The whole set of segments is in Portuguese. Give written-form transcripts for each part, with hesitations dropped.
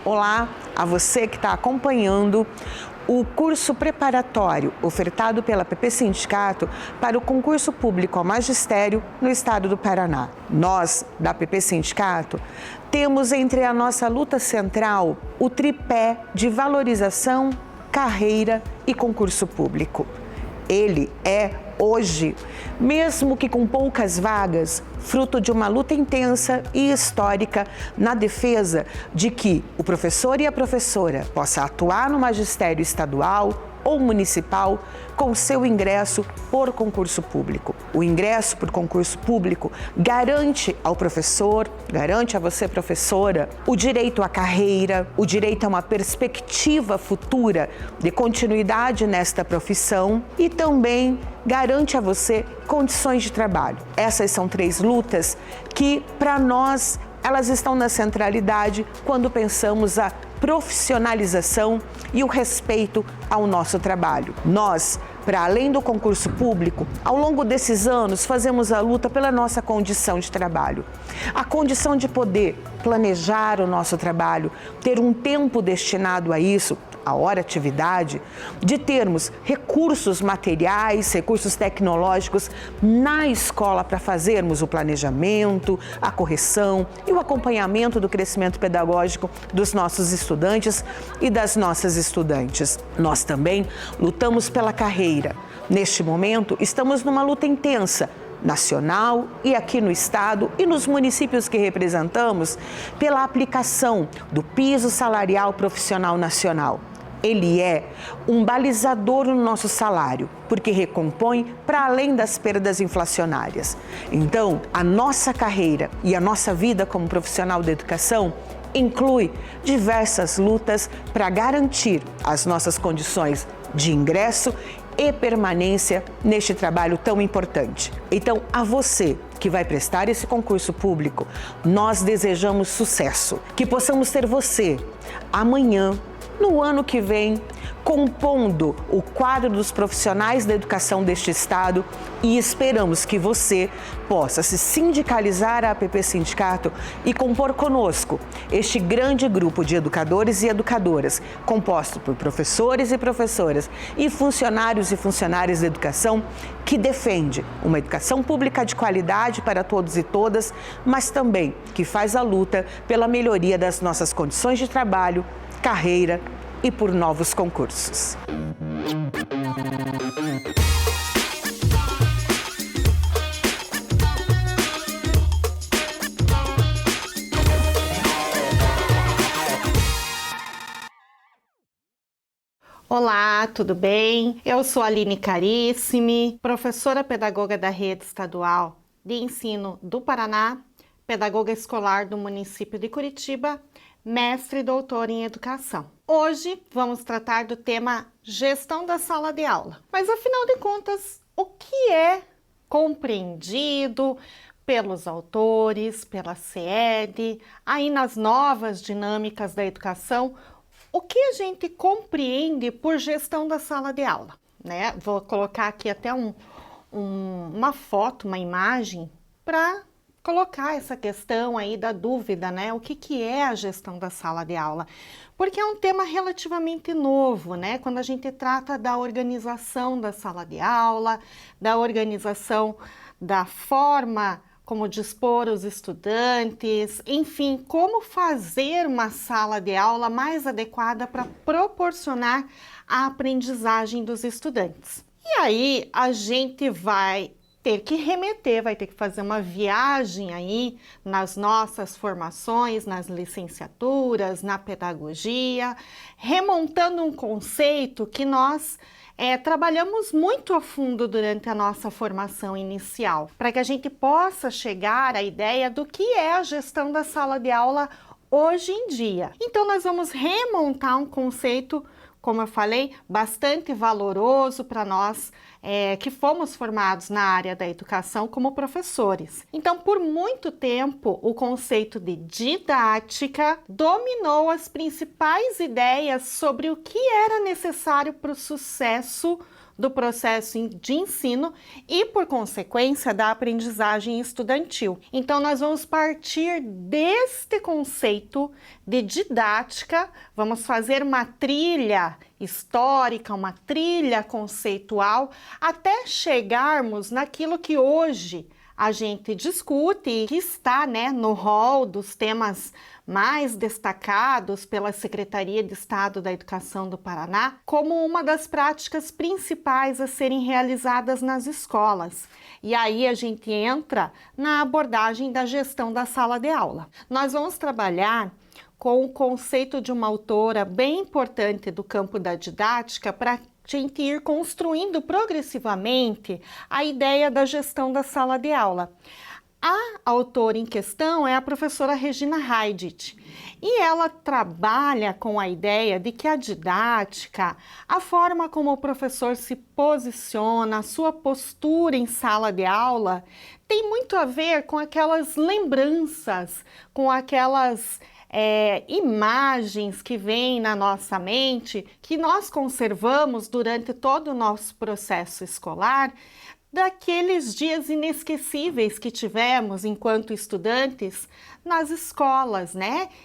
Olá a você que está acompanhando o curso preparatório ofertado pela PP Sindicato para o concurso público ao magistério no estado do Paraná. Nós, da PP Sindicato, temos entre a nossa luta central o tripé de valorização, carreira e concurso público. Ele é, hoje, mesmo que com poucas vagas, fruto de uma luta intensa e histórica na defesa de que o professor e a professora possam atuar no magistério estadual ou municipal com seu ingresso por concurso público. O ingresso por concurso público garante ao professor, garante a você, professora, o direito à carreira, o direito a uma perspectiva futura de continuidade nesta profissão e também garante a você condições de trabalho. Essas são três lutas que, para nós, elas estão na centralidade quando pensamos a profissionalização e o respeito ao nosso trabalho. Nós, para além do concurso público, ao longo desses anos fazemos a luta pela nossa condição de trabalho. A condição de poder planejar o nosso trabalho, ter um tempo destinado a isso, a hora atividade, de termos recursos materiais, recursos tecnológicos na escola para fazermos o planejamento, a correção e o acompanhamento do crescimento pedagógico dos nossos estudantes e das nossas estudantes. Nós também lutamos pela carreira. Neste momento, estamos numa luta intensa, nacional e aqui no estado e nos municípios que representamos, pela aplicação do piso salarial profissional nacional. Ele é um balizador no nosso salário, porque recompõe para além das perdas inflacionárias. Então, a nossa carreira e a nossa vida como profissional da educação inclui diversas lutas para garantir as nossas condições de ingresso e permanência neste trabalho tão importante. Então, a você que vai prestar esse concurso público, nós desejamos sucesso, que possamos ter você amanhã, no ano que vem, compondo o quadro dos profissionais da educação deste estado e esperamos que você possa se sindicalizar à APP Sindicato e compor conosco este grande grupo de educadores e educadoras, composto por professores e professoras e funcionários e funcionárias da educação que defende uma educação pública de qualidade para todos e todas, mas também que faz a luta pela melhoria das nossas condições de trabalho, carreira e por novos concursos. Olá, tudo bem? Eu sou Aline Carissimi, professora pedagoga da Rede Estadual de Ensino do Paraná, pedagoga escolar do município de Curitiba, mestre e doutora em educação. Hoje vamos tratar do tema gestão da sala de aula. Mas afinal de contas, o que é compreendido pelos autores, pela CED, aí nas novas dinâmicas da educação, o que a gente compreende por gestão da sala de aula, né? Vou colocar aqui até uma foto, uma imagem para colocar essa questão aí da dúvida, né? O que é a gestão da sala de aula? Porque é um tema relativamente novo, né? Quando a gente trata da organização da sala de aula, da organização da forma como dispor os estudantes, enfim, como fazer uma sala de aula mais adequada para proporcionar a aprendizagem dos estudantes. E aí a gente vai ter que remeter, vai ter que fazer uma viagem aí nas nossas formações, nas licenciaturas, na pedagogia, remontando um conceito que nós trabalhamos muito a fundo durante a nossa formação inicial, para que a gente possa chegar à ideia do que é a gestão da sala de aula hoje em dia. Então nós vamos remontar um conceito, como eu falei, bastante valoroso para nós que fomos formados na área da educação como professores. Então, por muito tempo, o conceito de didática dominou as principais ideias sobre o que era necessário para o sucesso do processo de ensino e, por consequência, da aprendizagem estudantil. Então, nós vamos partir deste conceito de didática, vamos fazer uma trilha histórica, uma trilha conceitual, até chegarmos naquilo que hoje a gente discute e que está, no rol dos temas mais destacados pela Secretaria de Estado da Educação do Paraná, como uma das práticas principais a serem realizadas nas escolas. E aí a gente entra na abordagem da gestão da sala de aula. Nós vamos trabalhar com o conceito de uma autora bem importante do campo da didática para gente ir construindo progressivamente a ideia da gestão da sala de aula. A autora em questão é a professora Regina Heidich, e ela trabalha com a ideia de que a didática, a forma como o professor se posiciona, a sua postura em sala de aula, tem muito a ver com aquelas lembranças, com aquelas imagens que vêm na nossa mente, que nós conservamos durante todo o nosso processo escolar, daqueles dias inesquecíveis que tivemos enquanto estudantes nas escolas,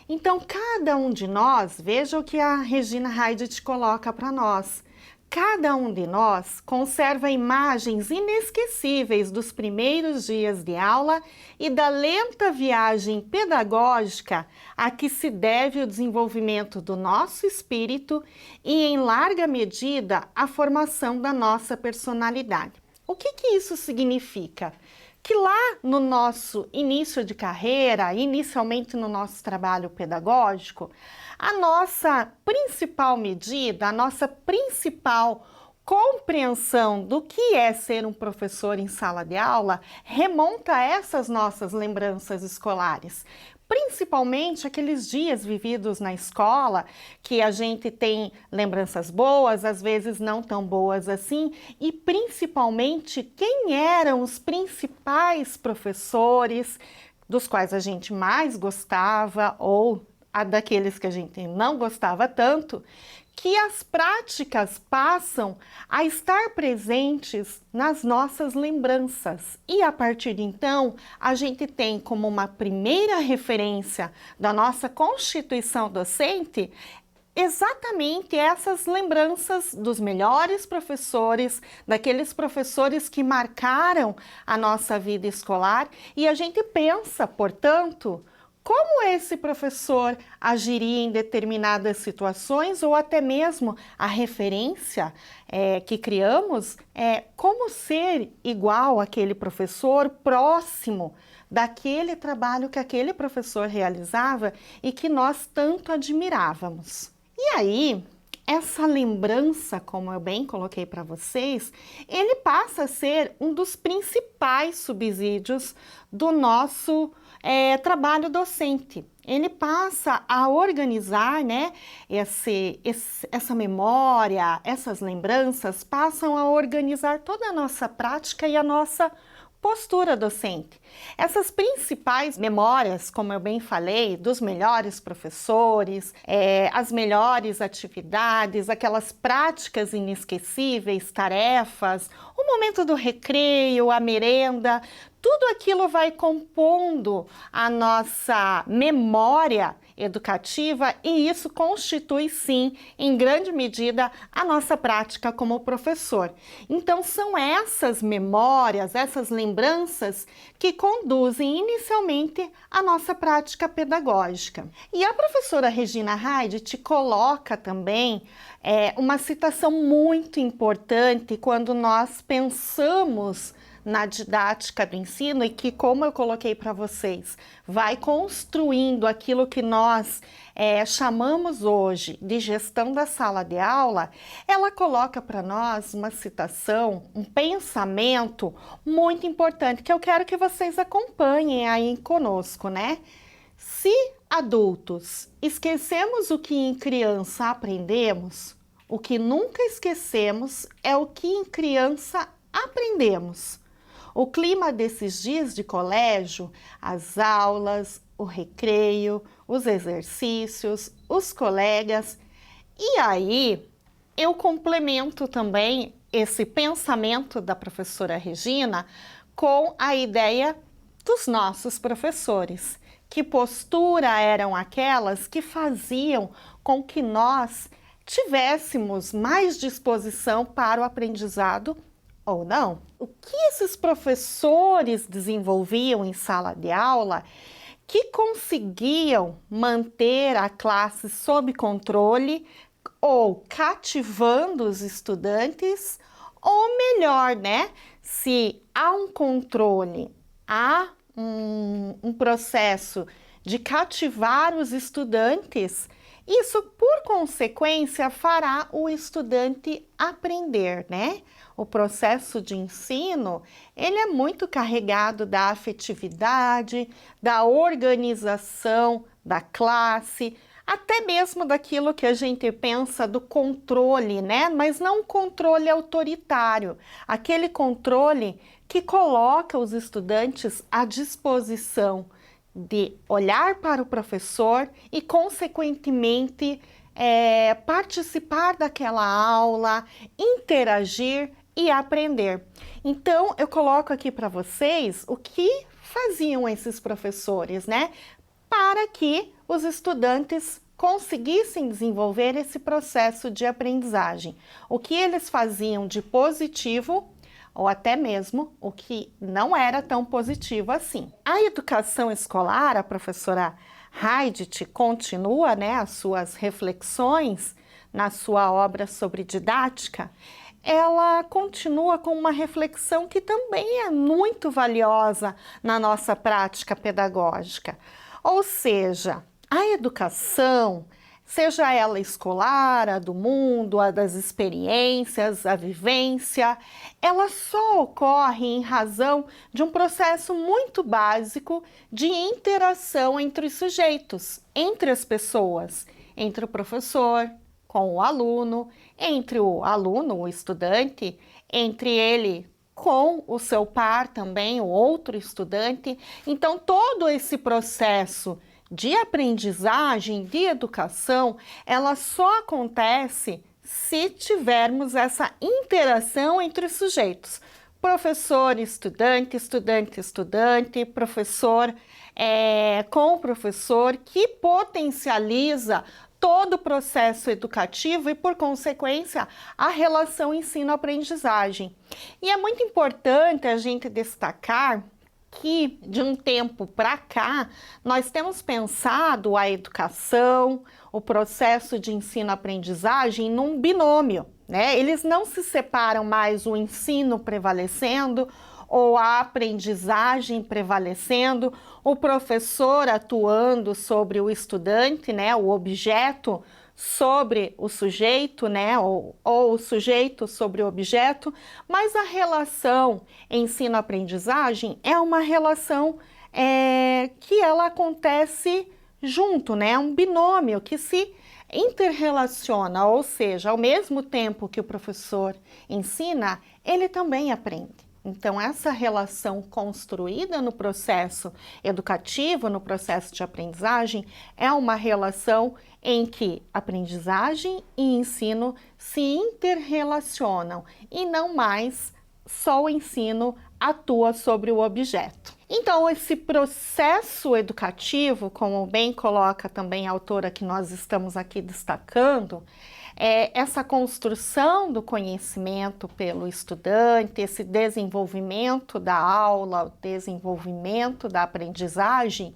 Então, cada um de nós, veja o que a Regina Heidich coloca para nós, cada um de nós conserva imagens inesquecíveis dos primeiros dias de aula e da lenta viagem pedagógica a que se deve o desenvolvimento do nosso espírito e, em larga medida, a formação da nossa personalidade. O que isso significa? Que lá no nosso início de carreira, inicialmente no nosso trabalho pedagógico, a nossa principal medida, a nossa principal compreensão do que é ser um professor em sala de aula remonta a essas nossas lembranças escolares. Principalmente aqueles dias vividos na escola, que a gente tem lembranças boas, às vezes não tão boas assim, e principalmente quem eram os principais professores dos quais a gente mais gostava ou daqueles que a gente não gostava tanto, que as práticas passam a estar presentes nas nossas lembranças. E a partir de então, a gente tem como uma primeira referência da nossa constituição docente exatamente essas lembranças dos melhores professores, daqueles professores que marcaram a nossa vida escolar, e a gente pensa, portanto, como esse professor agiria em determinadas situações, ou até mesmo a referência que criamos é como ser igual àquele professor, próximo daquele trabalho que aquele professor realizava e que nós tanto admirávamos. E aí, essa lembrança, como eu bem coloquei para vocês, ele passa a ser um dos principais subsídios do nosso trabalho docente. Ele passa a organizar, essa memória, essas lembranças passam a organizar toda a nossa prática e a nossa postura docente. Essas principais memórias, como eu bem falei, dos melhores professores, as melhores atividades, aquelas práticas inesquecíveis, tarefas, o momento do recreio, a merenda, tudo aquilo vai compondo a nossa memória educativa e isso constitui, sim, em grande medida, a nossa prática como professor. Então, são essas memórias, essas lembranças que conduzem inicialmente a nossa prática pedagógica. E a professora Regina Heidich coloca também uma citação muito importante quando nós pensamos na didática do ensino e que, como eu coloquei para vocês, vai construindo aquilo que nós chamamos hoje de gestão da sala de aula. Ela coloca para nós uma citação, um pensamento muito importante que eu quero que vocês acompanhem aí conosco, Se adultos esquecemos o que em criança aprendemos, o que nunca esquecemos é o que em criança aprendemos. O clima desses dias de colégio, as aulas, o recreio, os exercícios, os colegas. E aí, eu complemento também esse pensamento da professora Regina com a ideia dos nossos professores. Que postura eram aquelas que faziam com que nós tivéssemos mais disposição para o aprendizado ou não? O que esses professores desenvolviam em sala de aula que conseguiam manter a classe sob controle ou cativando os estudantes, ou melhor, né? Se há um controle, há um processo de cativar os estudantes, isso, por consequência, fará o estudante aprender, né? O processo de ensino, ele é muito carregado da afetividade, da organização da classe, até mesmo daquilo que a gente pensa do controle, né? Mas não um controle autoritário, aquele controle que coloca os estudantes à disposição de olhar para o professor e, consequentemente, participar daquela aula, interagir e aprender. Então, eu coloco aqui para vocês o que faziam esses professores, né? Para que os estudantes conseguissem desenvolver esse processo de aprendizagem. O que eles faziam de positivo ou até mesmo o que não era tão positivo assim. A educação escolar, a professora Heidt continua, né, as suas reflexões na sua obra sobre didática, ela continua com uma reflexão que também é muito valiosa na nossa prática pedagógica. Ou seja, a educação, seja ela escolar, a do mundo, a das experiências, a vivência, ela só ocorre em razão de um processo muito básico de interação entre os sujeitos, entre as pessoas, entre o professor com o aluno, entre o aluno, o estudante, entre ele com o seu par também, o outro estudante. Então, todo esse processo de aprendizagem, de educação, ela só acontece se tivermos essa interação entre os sujeitos. Professor, estudante, estudante, estudante, professor com o professor, que potencializa todo o processo educativo e, por consequência, a relação ensino-aprendizagem. E é muito importante a gente destacar que, de um tempo para cá, nós temos pensado a educação, o processo de ensino-aprendizagem num binômio, né? Eles não se separam mais, o ensino prevalecendo ou a aprendizagem prevalecendo, o professor atuando sobre o estudante, né? O objeto sobre o sujeito, né? Ou o sujeito sobre o objeto, mas a relação ensino-aprendizagem é uma relação que ela acontece junto, né? Um binômio que se interrelaciona, ou seja, ao mesmo tempo que o professor ensina, ele também aprende. Então, essa relação construída no processo educativo, no processo de aprendizagem, é uma relação em que aprendizagem e ensino se interrelacionam e não mais só o ensino atua sobre o objeto. Então, esse processo educativo, como bem coloca também a autora que nós estamos aqui destacando, essa construção do conhecimento pelo estudante, esse desenvolvimento da aula, o desenvolvimento da aprendizagem,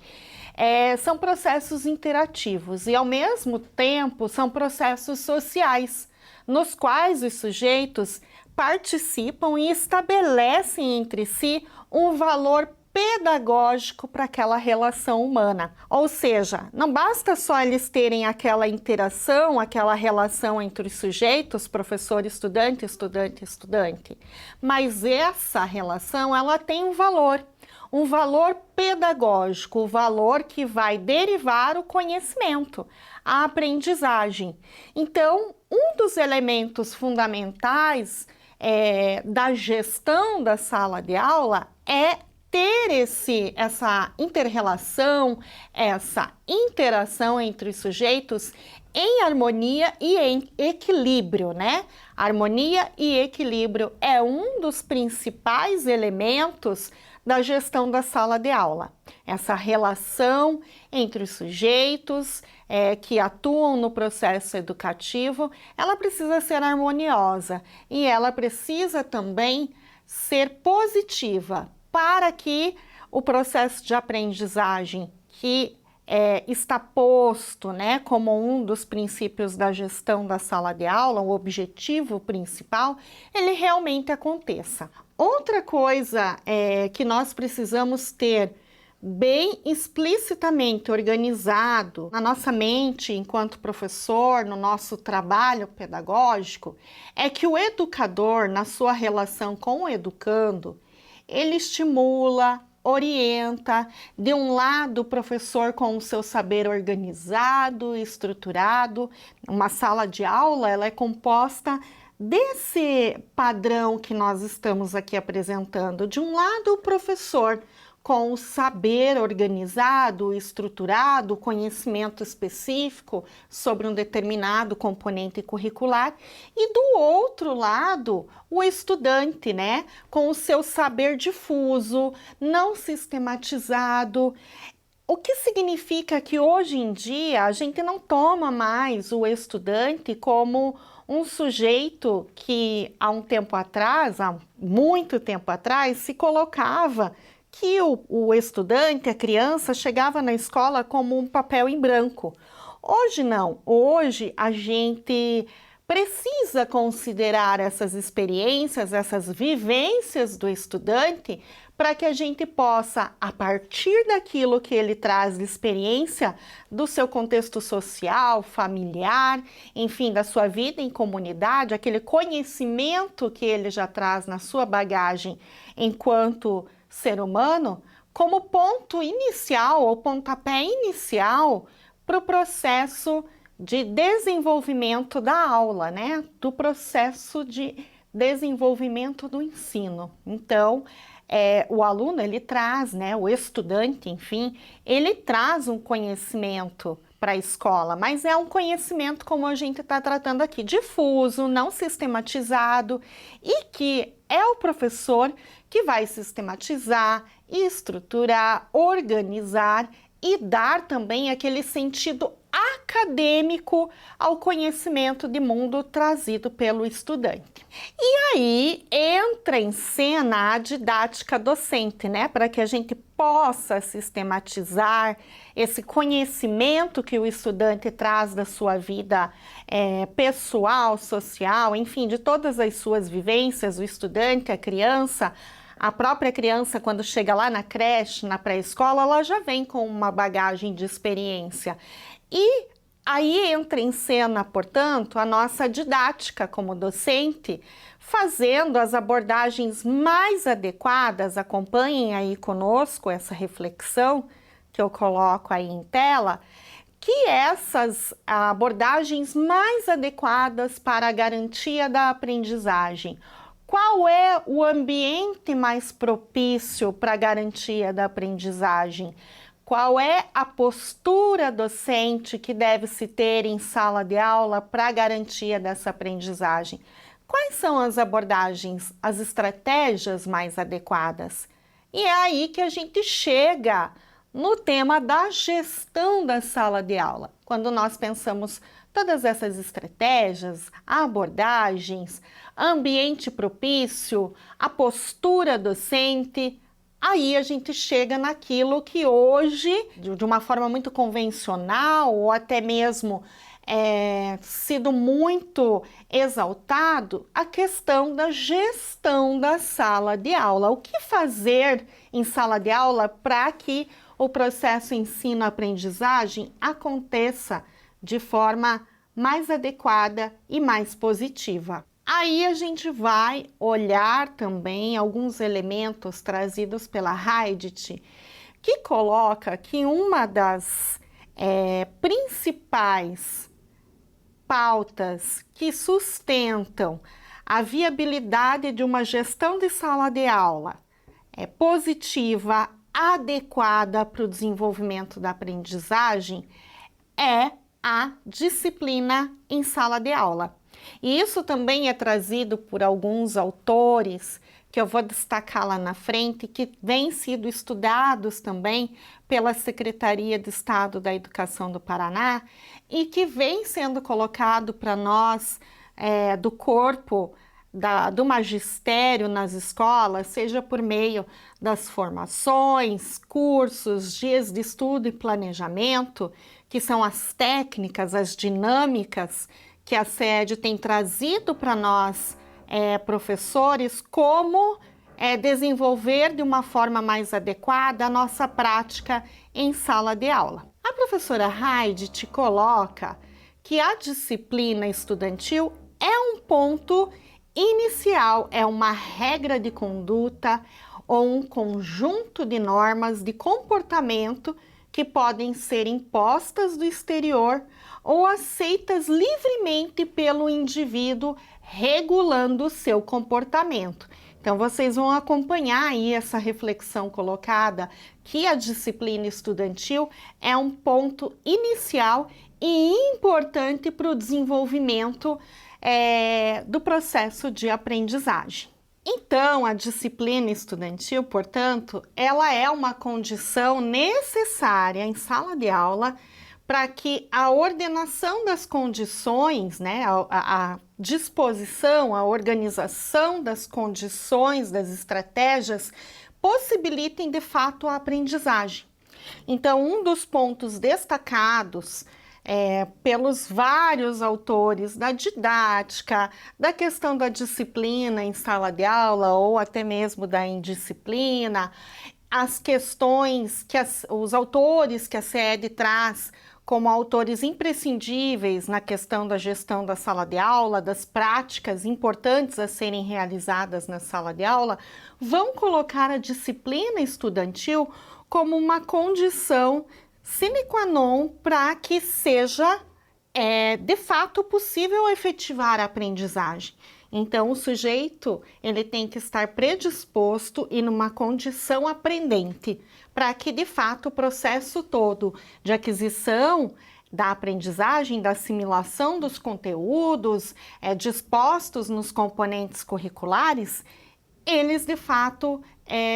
são processos interativos e, ao mesmo tempo, são processos sociais, nos quais os sujeitos participam e estabelecem entre si um valor pedagógico para aquela relação humana. Ou seja, não basta só eles terem aquela interação, aquela relação entre os sujeitos, professor, estudante, estudante, estudante, mas essa relação, ela tem um valor pedagógico, o valor que vai derivar o conhecimento, a aprendizagem. Então, um dos elementos fundamentais da gestão da sala de aula é ter essa inter-relação, essa interação entre os sujeitos em harmonia e em equilíbrio, né? Harmonia e equilíbrio é um dos principais elementos da gestão da sala de aula. Essa relação entre os sujeitos que atuam no processo educativo, ela precisa ser harmoniosa e ela precisa também ser positiva para que o processo de aprendizagem que está posto, né, como um dos princípios da gestão da sala de aula, o objetivo principal, ele realmente aconteça. Outra coisa que nós precisamos ter bem explicitamente organizado na nossa mente enquanto professor, no nosso trabalho pedagógico, é que o educador, na sua relação com o educando, ele estimula, orienta, de um lado o professor com o seu saber organizado, estruturado. Uma sala de aula, ela é composta desse padrão que nós estamos aqui apresentando. De um lado o professor com o saber organizado, estruturado, conhecimento específico sobre um determinado componente curricular, e do outro lado, o estudante, né, com o seu saber difuso, não sistematizado. O que significa que hoje em dia a gente não toma mais o estudante como um sujeito que há um tempo atrás, há muito tempo atrás, se colocava que o estudante, a criança, chegava na escola como um papel em branco. Hoje não, hoje a gente precisa considerar essas experiências, essas vivências do estudante, para que a gente possa, a partir daquilo que ele traz de experiência, do seu contexto social, familiar, enfim, da sua vida em comunidade, aquele conhecimento que ele já traz na sua bagagem enquanto ser humano, como ponto inicial ou pontapé inicial para o processo de desenvolvimento da aula, né? Do processo de desenvolvimento do ensino. Então, o aluno, ele traz, né? O estudante, enfim, ele traz um conhecimento para a escola, mas é um conhecimento, como a gente está tratando aqui, difuso, não sistematizado, e que é o professor que vai sistematizar, estruturar, organizar e dar também aquele sentido acadêmico ao conhecimento de mundo trazido pelo estudante. E aí entra em cena a didática docente, né? Para que a gente possa sistematizar esse conhecimento que o estudante traz da sua vida pessoal, social, enfim, de todas as suas vivências, o estudante, a criança. A própria criança, quando chega lá na creche, na pré-escola, ela já vem com uma bagagem de experiência. E aí entra em cena, portanto, a nossa didática como docente, fazendo as abordagens mais adequadas. Acompanhem aí conosco essa reflexão que eu coloco aí em tela, que essas abordagens mais adequadas para a garantia da aprendizagem. Qual é o ambiente mais propício para a garantia da aprendizagem? Qual é a postura docente que deve se ter em sala de aula para a garantia dessa aprendizagem? Quais são as abordagens, as estratégias mais adequadas? E é aí que a gente chega no tema da gestão da sala de aula. Quando nós pensamos todas essas estratégias, abordagens, ambiente propício, a postura docente, aí a gente chega naquilo que hoje, de uma forma muito convencional ou até mesmo sido muito exaltado, a questão da gestão da sala de aula. O que fazer em sala de aula para que o processo ensino-aprendizagem aconteça de forma mais adequada e mais positiva. Aí a gente vai olhar também alguns elementos trazidos pela Heidit, que coloca que uma das principais pautas que sustentam a viabilidade de uma gestão de sala de aula positiva, adequada para o desenvolvimento da aprendizagem, é a disciplina em sala de aula. E isso também é trazido por alguns autores, que eu vou destacar lá na frente, que vêm sido estudados também pela Secretaria de Estado da Educação do Paraná e que vem sendo colocado para nós do corpo do magistério nas escolas, seja por meio das formações, cursos, dias de estudo e planejamento, que são as técnicas, as dinâmicas que a SEDE tem trazido para nós, professores, como desenvolver de uma forma mais adequada a nossa prática em sala de aula. A professora Heide te coloca que a disciplina estudantil é um ponto inicial, é uma regra de conduta ou um conjunto de normas de comportamento que podem ser impostas do exterior ou aceitas livremente pelo indivíduo, regulando o seu comportamento. Então, vocês vão acompanhar aí essa reflexão colocada, que a disciplina estudantil é um ponto inicial e importante para o desenvolvimento do processo de aprendizagem. Então, a disciplina estudantil, portanto, ela é uma condição necessária em sala de aula para que a ordenação das condições, né, a disposição, a organização das condições, das estratégias, possibilitem de fato a aprendizagem. Então, um dos pontos destacados pelos vários autores da didática, da questão da disciplina em sala de aula ou até mesmo da indisciplina, as questões que os autores que a SEDE traz como autores imprescindíveis na questão da gestão da sala de aula, das práticas importantes a serem realizadas na sala de aula, vão colocar a disciplina estudantil como uma condição sine qua non para que seja de fato possível efetivar a aprendizagem. Então, o sujeito ele tem que estar predisposto e numa condição aprendente, para que de fato o processo todo de aquisição da aprendizagem, da assimilação dos conteúdos dispostos nos componentes curriculares, eles de fato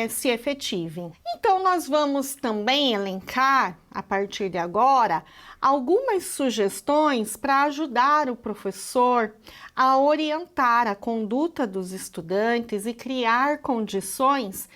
se efetivem. Então, nós vamos também elencar, a partir de agora, algumas sugestões para ajudar o professor a orientar a conduta dos estudantes e criar condições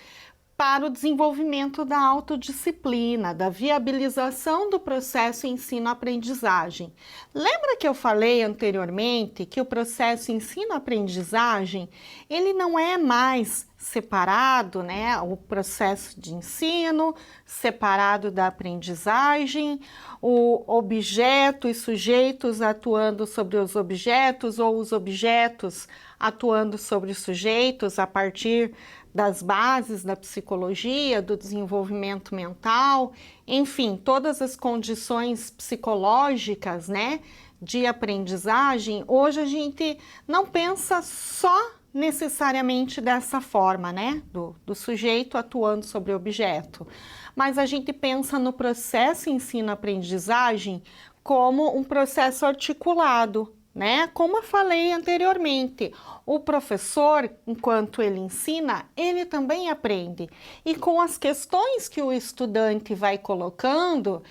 para o desenvolvimento da autodisciplina, da viabilização do processo ensino-aprendizagem. Lembra que eu falei anteriormente que o processo ensino-aprendizagem, ele não é mais separado, né? O processo de ensino, separado da aprendizagem, o objeto e sujeitos atuando sobre os objetos ou os objetos atuando sobre os sujeitos a partir das bases da psicologia, do desenvolvimento mental, enfim, todas as condições psicológicas, né, de aprendizagem. Hoje a gente não pensa só necessariamente dessa forma, né, do sujeito atuando sobre o objeto, mas a gente pensa no processo ensino-aprendizagem como um processo articulado, né? Como eu falei anteriormente, o professor, enquanto ele ensina, ele também aprende. E com as questões que o estudante vai colocando,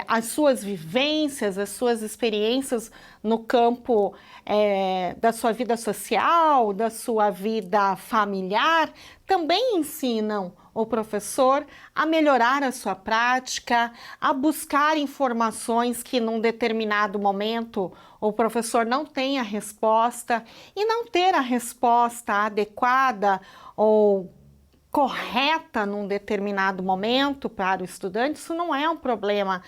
as suas vivências, as suas experiências no campo da sua vida social, da sua vida familiar, também ensinam o professor a melhorar a sua prática, a buscar informações que num determinado momento o professor não tem a resposta, e não ter a resposta adequada ou correta num determinado momento para o estudante, isso não é um problema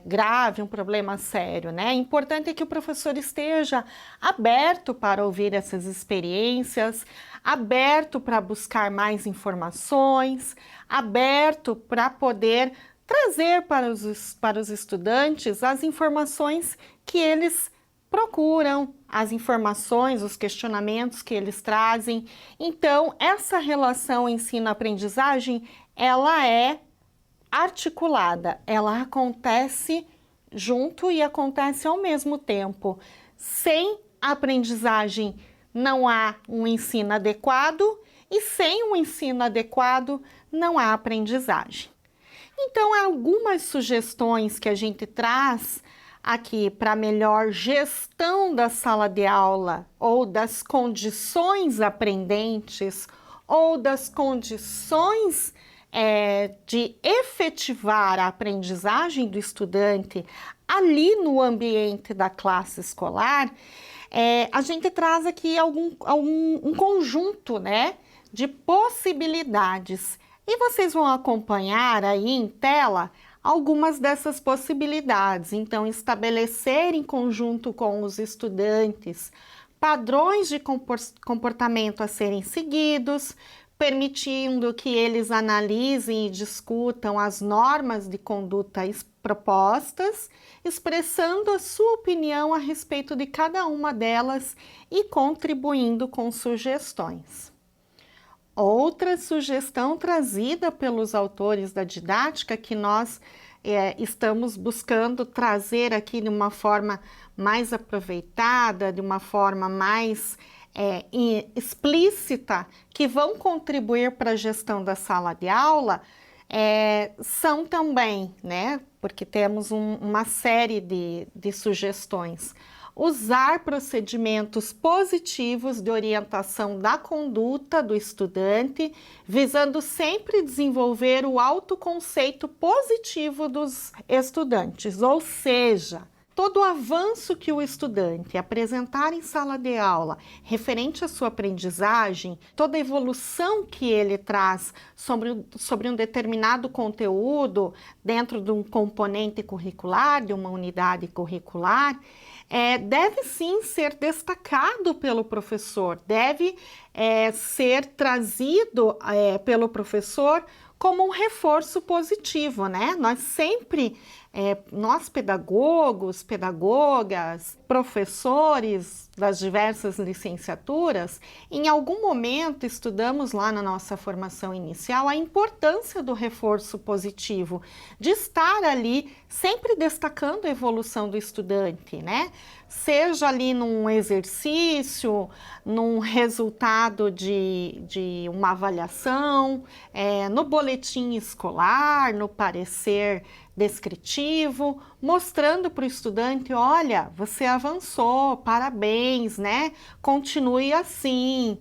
grave, um problema sério, né? Importante é que o professor esteja aberto para ouvir essas experiências, aberto para buscar mais informações, aberto para poder trazer para os estudantes as informações que eles procuram, as informações, os questionamentos que eles trazem. Então, essa relação ensino-aprendizagem, ela é articulada, ela acontece junto e acontece ao mesmo tempo. Sem aprendizagem não há um ensino adequado e sem um ensino adequado não há aprendizagem. Então, algumas sugestões que a gente traz aqui para melhor gestão da sala de aula ou das condições aprendentes ou das condições de efetivar a aprendizagem do estudante ali no ambiente da classe escolar, a gente traz aqui um conjunto, né, de possibilidades. E vocês vão acompanhar aí em tela algumas dessas possibilidades. Então, estabelecer em conjunto com os estudantes padrões de comportamento a serem seguidos, permitindo que eles analisem e discutam as normas de conduta propostas, expressando a sua opinião a respeito de cada uma delas e contribuindo com sugestões. Outra sugestão trazida pelos autores da didática que nós estamos buscando trazer aqui de uma forma mais aproveitada, de uma forma mais explícita, que vão contribuir para a gestão da sala de aula, são também, né, porque temos uma série de sugestões. Usar procedimentos positivos de orientação da conduta do estudante, visando sempre desenvolver o autoconceito positivo dos estudantes, ou seja, todo o avanço que o estudante apresentar em sala de aula referente à sua aprendizagem, toda a evolução que ele traz sobre um determinado conteúdo dentro de um componente curricular, de uma unidade curricular, deve sim ser destacado pelo professor, deve ser trazido pelo professor como um reforço positivo, né? Nós sempre, nós pedagogos, pedagogas, professores das diversas licenciaturas, em algum momento estudamos lá na nossa formação inicial a importância do reforço positivo, de estar ali sempre destacando a evolução do estudante, né? Seja ali num exercício, num resultado de uma avaliação, no boletim escolar, no parecer descritivo, mostrando para o estudante, olha, você avançou, parabéns, né? Continue assim.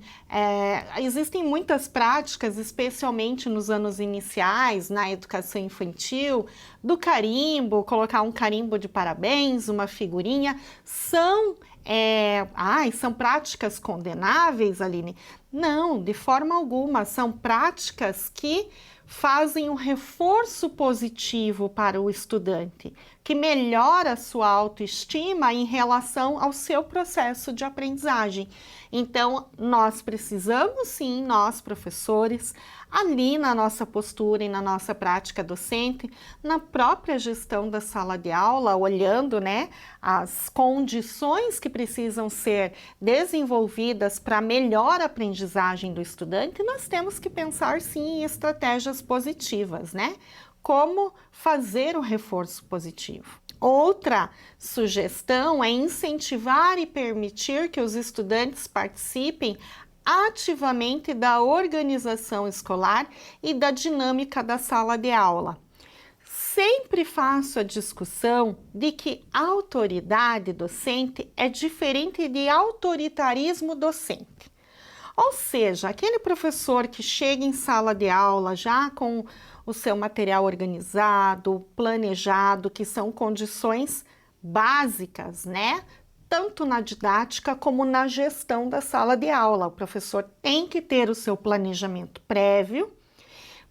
Existem muitas práticas, especialmente nos anos iniciais, na educação infantil, do carimbo, colocar um carimbo de parabéns, uma figurinha, são práticas condenáveis, Aline? Não, de forma alguma, são práticas que fazem um reforço positivo para o estudante, que melhora a sua autoestima em relação ao seu processo de aprendizagem. Então, nós precisamos sim, nós professores, ali na nossa postura e na nossa prática docente, na própria gestão da sala de aula, olhando, né, as condições que precisam ser desenvolvidas para melhor aprendizagem do estudante, nós temos que pensar sim em estratégias positivas, né? Como fazer o reforço positivo. Outra sugestão é incentivar e permitir que os estudantes participem ativamente da organização escolar e da dinâmica da sala de aula. Sempre faço a discussão de que autoridade docente é diferente de autoritarismo docente. Ou seja, aquele professor que chega em sala de aula já com o seu material organizado, planejado, que são condições básicas, né? Tanto na didática como na gestão da sala de aula. O professor tem que ter o seu planejamento prévio,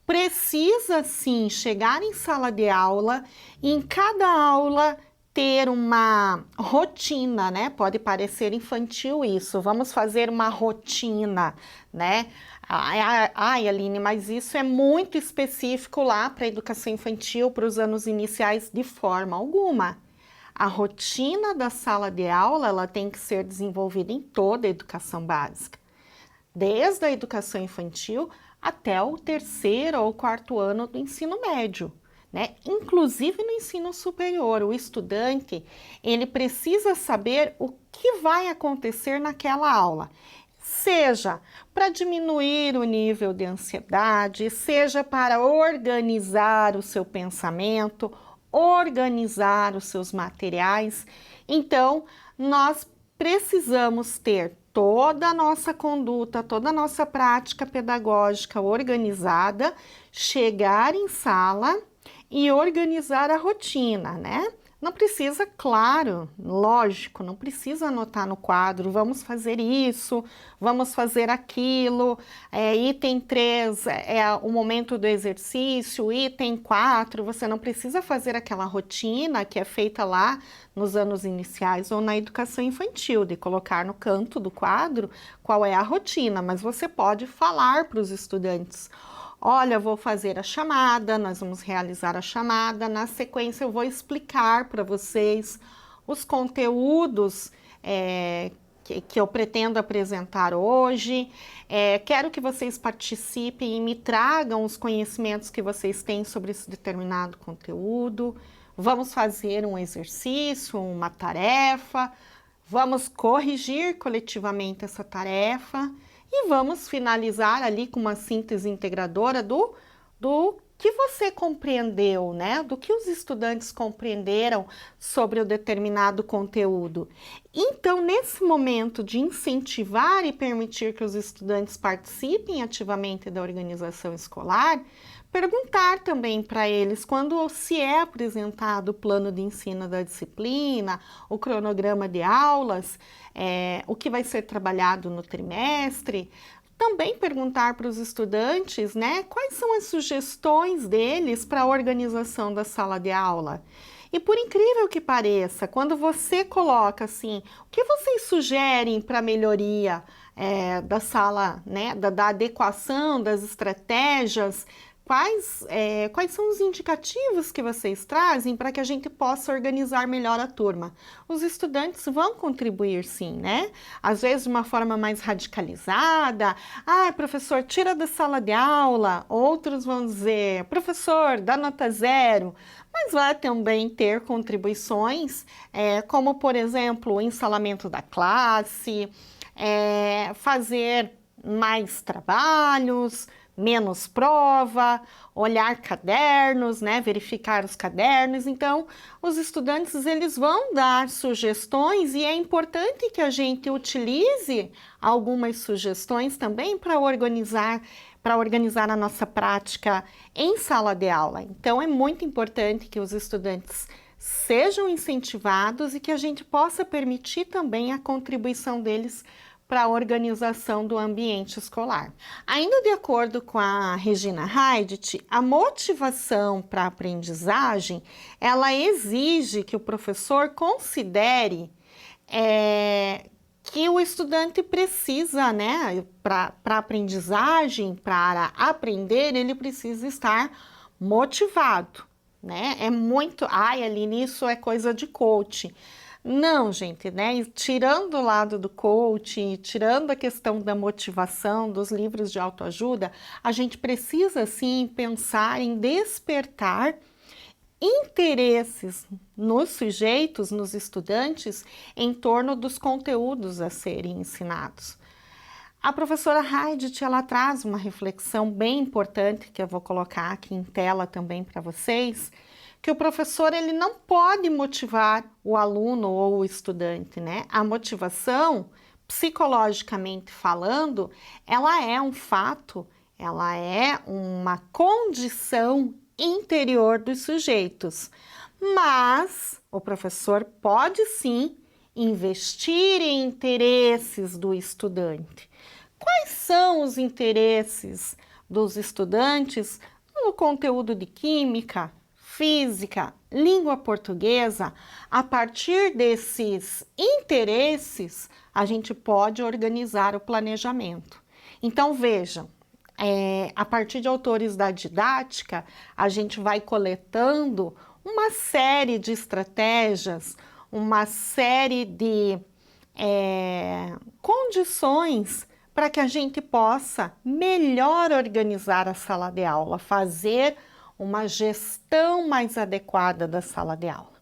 precisa sim chegar em sala de aula e em cada aula ter uma rotina, né? Pode parecer infantil isso, vamos fazer uma rotina, né? Ai, Aline, mas isso é muito específico lá para a educação infantil, para os anos iniciais, de forma alguma. A rotina da sala de aula, ela tem que ser desenvolvida em toda a educação básica, desde a educação infantil até o 3º ou 4º ano do ensino médio. né? Inclusive no ensino superior, o estudante, ele precisa saber o que vai acontecer naquela aula. Seja para diminuir o nível de ansiedade, seja para organizar o seu pensamento, organizar os seus materiais. Então, nós precisamos ter toda a nossa conduta, toda a nossa prática pedagógica organizada, chegar em sala e organizar a rotina, né? Não precisa, claro, lógico, não precisa anotar no quadro, vamos fazer isso, vamos fazer aquilo, item 3 é o momento do exercício, item 4, você não precisa fazer aquela rotina que é feita lá nos anos iniciais ou na educação infantil, de colocar no canto do quadro qual é a rotina, mas você pode falar para os estudantes: olha, vou fazer a chamada, nós vamos realizar a chamada, na sequência eu vou explicar para vocês os conteúdos que eu pretendo apresentar hoje, quero que vocês participem e me tragam os conhecimentos que vocês têm sobre esse determinado conteúdo, vamos fazer um exercício, uma tarefa, vamos corrigir coletivamente essa tarefa, e vamos finalizar ali com uma síntese integradora do que você compreendeu, né? Do que os estudantes compreenderam sobre o determinado conteúdo. Então, nesse momento de incentivar e permitir que os estudantes participem ativamente da organização escolar, perguntar também para eles quando se é apresentado o plano de ensino da disciplina, o cronograma de aulas, o que vai ser trabalhado no trimestre. Também perguntar para os estudantes, né, quais são as sugestões deles para a organização da sala de aula. E por incrível que pareça, quando você coloca assim, o que vocês sugerem para a melhoria da sala, né, da adequação das estratégias, quais são os indicativos que vocês trazem para que a gente possa organizar melhor a turma? Os estudantes vão contribuir sim, né? Às vezes de uma forma mais radicalizada. Ah, professor, tira da sala de aula. Outros vão dizer, professor, dá nota 0. Mas vai também ter contribuições, como por exemplo, o ensalamento da classe, fazer mais trabalhos, menos prova, olhar cadernos, né, verificar os cadernos. Então, os estudantes eles vão dar sugestões e é importante que a gente utilize algumas sugestões também para organizar a nossa prática em sala de aula. Então, é muito importante que os estudantes sejam incentivados e que a gente possa permitir também a contribuição deles para a organização do ambiente escolar. Ainda de acordo com a Regina Heidt, a motivação para a aprendizagem, ela exige que o professor considere que o estudante precisa, né, para a aprendizagem, para aprender, ele precisa estar motivado, né? É muito, Aline, isso é coisa de coach. Não, gente, né? Tirando o lado do coaching, tirando a questão da motivação dos livros de autoajuda, a gente precisa sim pensar em despertar interesses nos sujeitos, nos estudantes, em torno dos conteúdos a serem ensinados. A professora Heidt, ela traz uma reflexão bem importante que eu vou colocar aqui em tela também para vocês, que o professor ele não pode motivar o aluno ou o estudante, né? A motivação, psicologicamente falando, ela é um fato, ela é uma condição interior dos sujeitos. Mas o professor pode sim investir em interesses do estudante. Quais são os interesses dos estudantes no conteúdo de química, física, língua portuguesa? A partir desses interesses, a gente pode organizar o planejamento. Então, vejam, a partir de autores da didática, a gente vai coletando uma série de estratégias, uma série de condições para que a gente possa melhor organizar a sala de aula, fazer uma gestão mais adequada da sala de aula.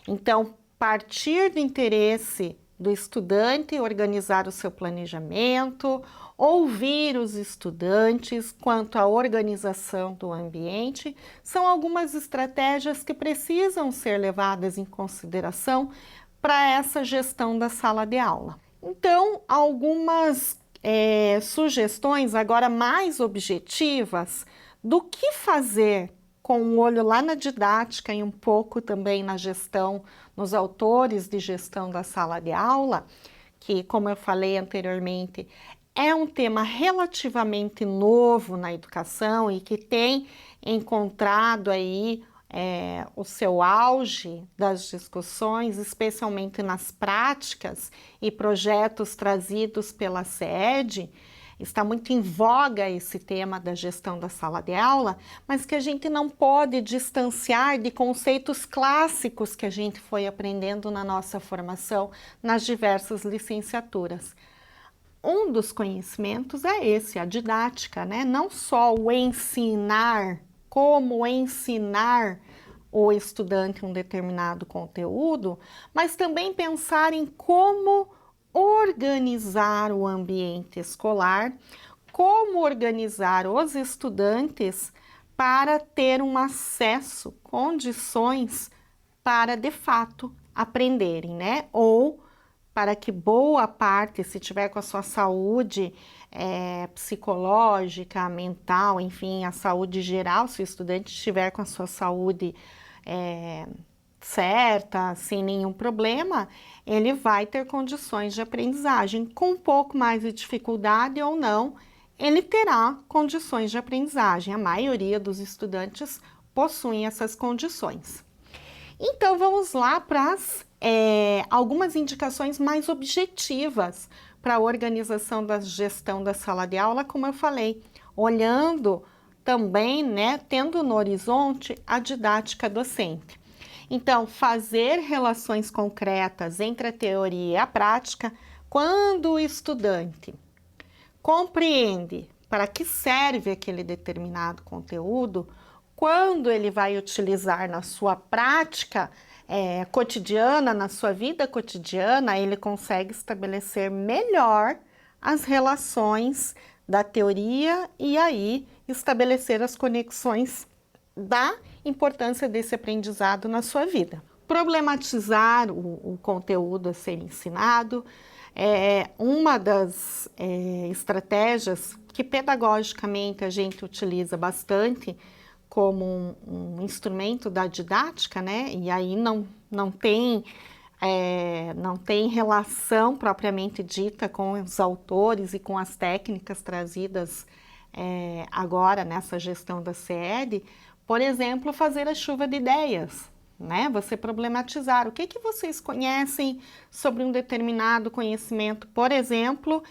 Então, partir do interesse do estudante, organizar o seu planejamento, ouvir os estudantes quanto à organização do ambiente, são algumas estratégias que precisam ser levadas em consideração para essa gestão da sala de aula. Então, algumas sugestões agora mais objetivas do que fazer com o olho lá na didática e um pouco também na gestão, nos autores de gestão da sala de aula, que, como eu falei anteriormente, é um tema relativamente novo na educação e que tem encontrado aí o seu auge das discussões, especialmente nas práticas e projetos trazidos pela SEED. Está muito em voga esse tema da gestão da sala de aula, mas que a gente não pode distanciar de conceitos clássicos que a gente foi aprendendo na nossa formação nas diversas licenciaturas. Um dos conhecimentos é esse, a didática, né? Não só o ensinar, como ensinar o estudante um determinado conteúdo, mas também pensar em como organizar o ambiente escolar, como organizar os estudantes para ter um acesso, condições para de fato aprenderem, né? Ou para que boa parte, se tiver com a sua saúde psicológica, mental, enfim, a saúde geral, se o estudante estiver com a sua saúde certa, sem nenhum problema, ele vai ter condições de aprendizagem. Com um pouco mais de dificuldade ou não, ele terá condições de aprendizagem. A maioria dos estudantes possuem essas condições. Então, vamos lá para algumas indicações mais objetivas para a organização da gestão da sala de aula, como eu falei, olhando também, né, tendo no horizonte a didática docente. Então, fazer relações concretas entre a teoria e a prática, quando o estudante compreende para que serve aquele determinado conteúdo, quando ele vai utilizar na sua prática cotidiana, na sua vida cotidiana, ele consegue estabelecer melhor as relações da teoria e aí estabelecer as conexões da importância desse aprendizado na sua vida. Problematizar o conteúdo a ser ensinado é uma das estratégias que pedagogicamente a gente utiliza bastante como um instrumento da didática, né? E aí não tem relação propriamente dita com os autores e com as técnicas trazidas agora nessa gestão da SEED. Por exemplo, fazer a chuva de ideias, né? Você problematizar o que vocês conhecem sobre um determinado conhecimento, por exemplo,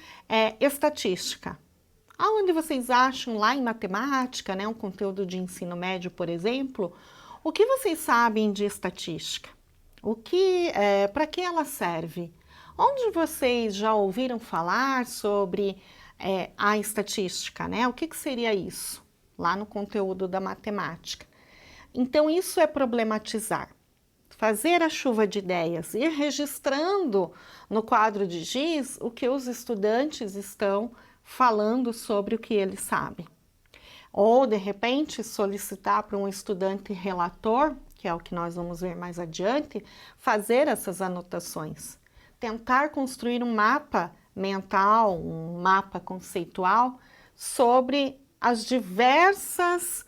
estatística. Aonde vocês acham lá em matemática, né, um conteúdo de ensino médio, por exemplo, o que vocês sabem de estatística? Para que ela serve? Onde vocês já ouviram falar sobre a estatística, né? O que seria isso? Lá no conteúdo da matemática. Então, isso é problematizar. Fazer a chuva de ideias, ir registrando no quadro de giz o que os estudantes estão falando sobre o que eles sabem. Ou, de repente, solicitar para um estudante relator, que é o que nós vamos ver mais adiante, fazer essas anotações. Tentar construir um mapa mental, um mapa conceitual sobre as diversas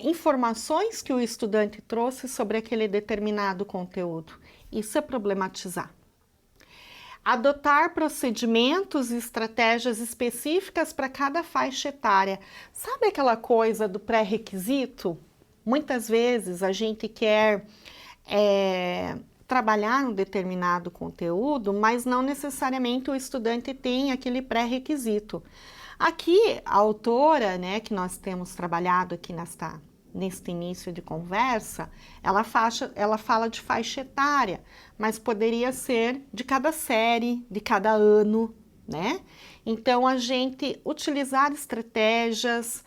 informações que o estudante trouxe sobre aquele determinado conteúdo. Isso é problematizar. Adotar procedimentos e estratégias específicas para cada faixa etária. Sabe aquela coisa do pré-requisito? Muitas vezes a gente quer trabalhar um determinado conteúdo, mas não necessariamente o estudante tem aquele pré-requisito. Aqui, a autora, né, que nós temos trabalhado aqui neste início de conversa, ela fala de faixa etária, mas poderia ser de cada série, de cada ano, né? Então, a gente utilizar estratégias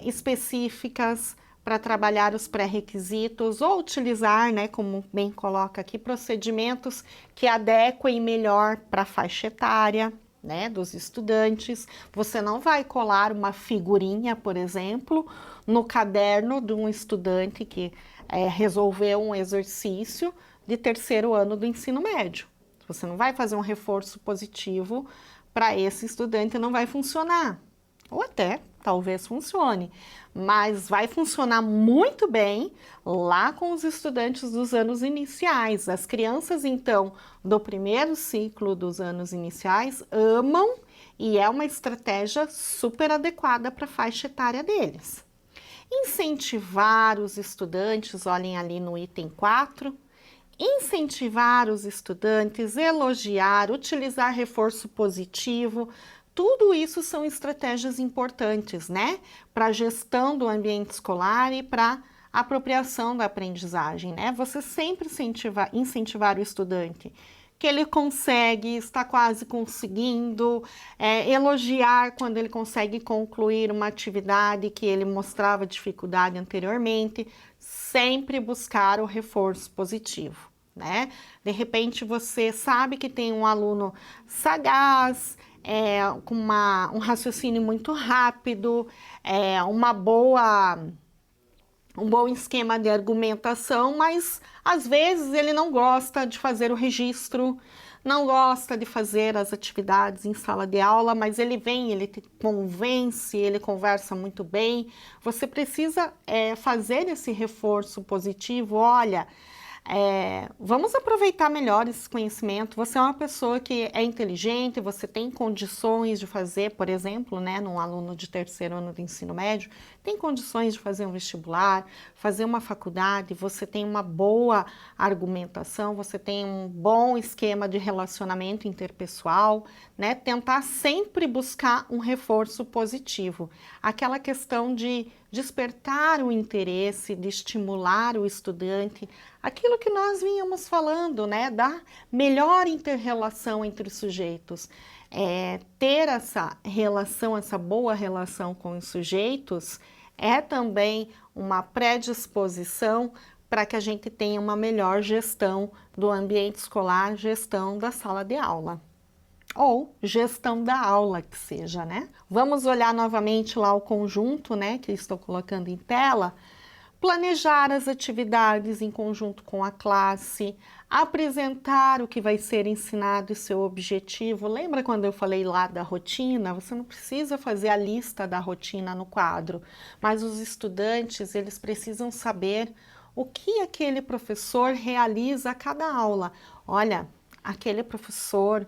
específicas para trabalhar os pré-requisitos ou utilizar, né, como bem coloca aqui, procedimentos que adequem melhor para a faixa etária, né, dos estudantes. Você não vai colar uma figurinha, por exemplo, no caderno de um estudante que resolveu um exercício de terceiro ano do ensino médio. Você não vai fazer um reforço positivo para esse estudante, não vai funcionar. Ou até, talvez funcione, mas vai funcionar muito bem lá com os estudantes dos anos iniciais. As crianças, então, do primeiro ciclo dos anos iniciais amam e é uma estratégia super adequada para a faixa etária deles. Incentivar os estudantes, olhem ali no item 4, incentivar os estudantes, elogiar, utilizar reforço positivo, tudo isso são estratégias importantes, né? Para a gestão do ambiente escolar e para a apropriação da aprendizagem, né? Você sempre incentivar o estudante, que ele consegue, está quase conseguindo, elogiar quando ele consegue concluir uma atividade que ele mostrava dificuldade anteriormente, sempre buscar o reforço positivo, né? De repente você sabe que tem um aluno sagaz, com um raciocínio muito rápido, um bom esquema de argumentação, mas às vezes ele não gosta de fazer o registro, não gosta de fazer as atividades em sala de aula, mas ele vem, ele te convence, ele conversa muito bem. Você precisa fazer esse reforço positivo. Olha, vamos aproveitar melhor esse conhecimento. Você é uma pessoa que é inteligente, você tem condições de fazer, por exemplo, né, num aluno de terceiro ano do ensino médio, tem condições de fazer um vestibular, fazer uma faculdade, você tem uma boa argumentação, você tem um bom esquema de relacionamento interpessoal, né? Tentar sempre buscar um reforço positivo. Aquela questão de despertar o interesse, de estimular o estudante, aquilo que nós vínhamos falando, né, da melhor inter-relação entre os sujeitos. Ter essa relação, essa boa relação com os sujeitos é também uma predisposição para que a gente tenha uma melhor gestão do ambiente escolar, gestão da sala de aula. Ou gestão da aula, que seja, né? Vamos olhar novamente lá o conjunto, né, que estou colocando em tela. Planejar as atividades em conjunto com a classe, apresentar o que vai ser ensinado e seu objetivo. Lembra quando eu falei lá da rotina? Você não precisa fazer a lista da rotina no quadro, mas os estudantes, eles precisam saber o que aquele professor realiza a cada aula. Olha, aquele professor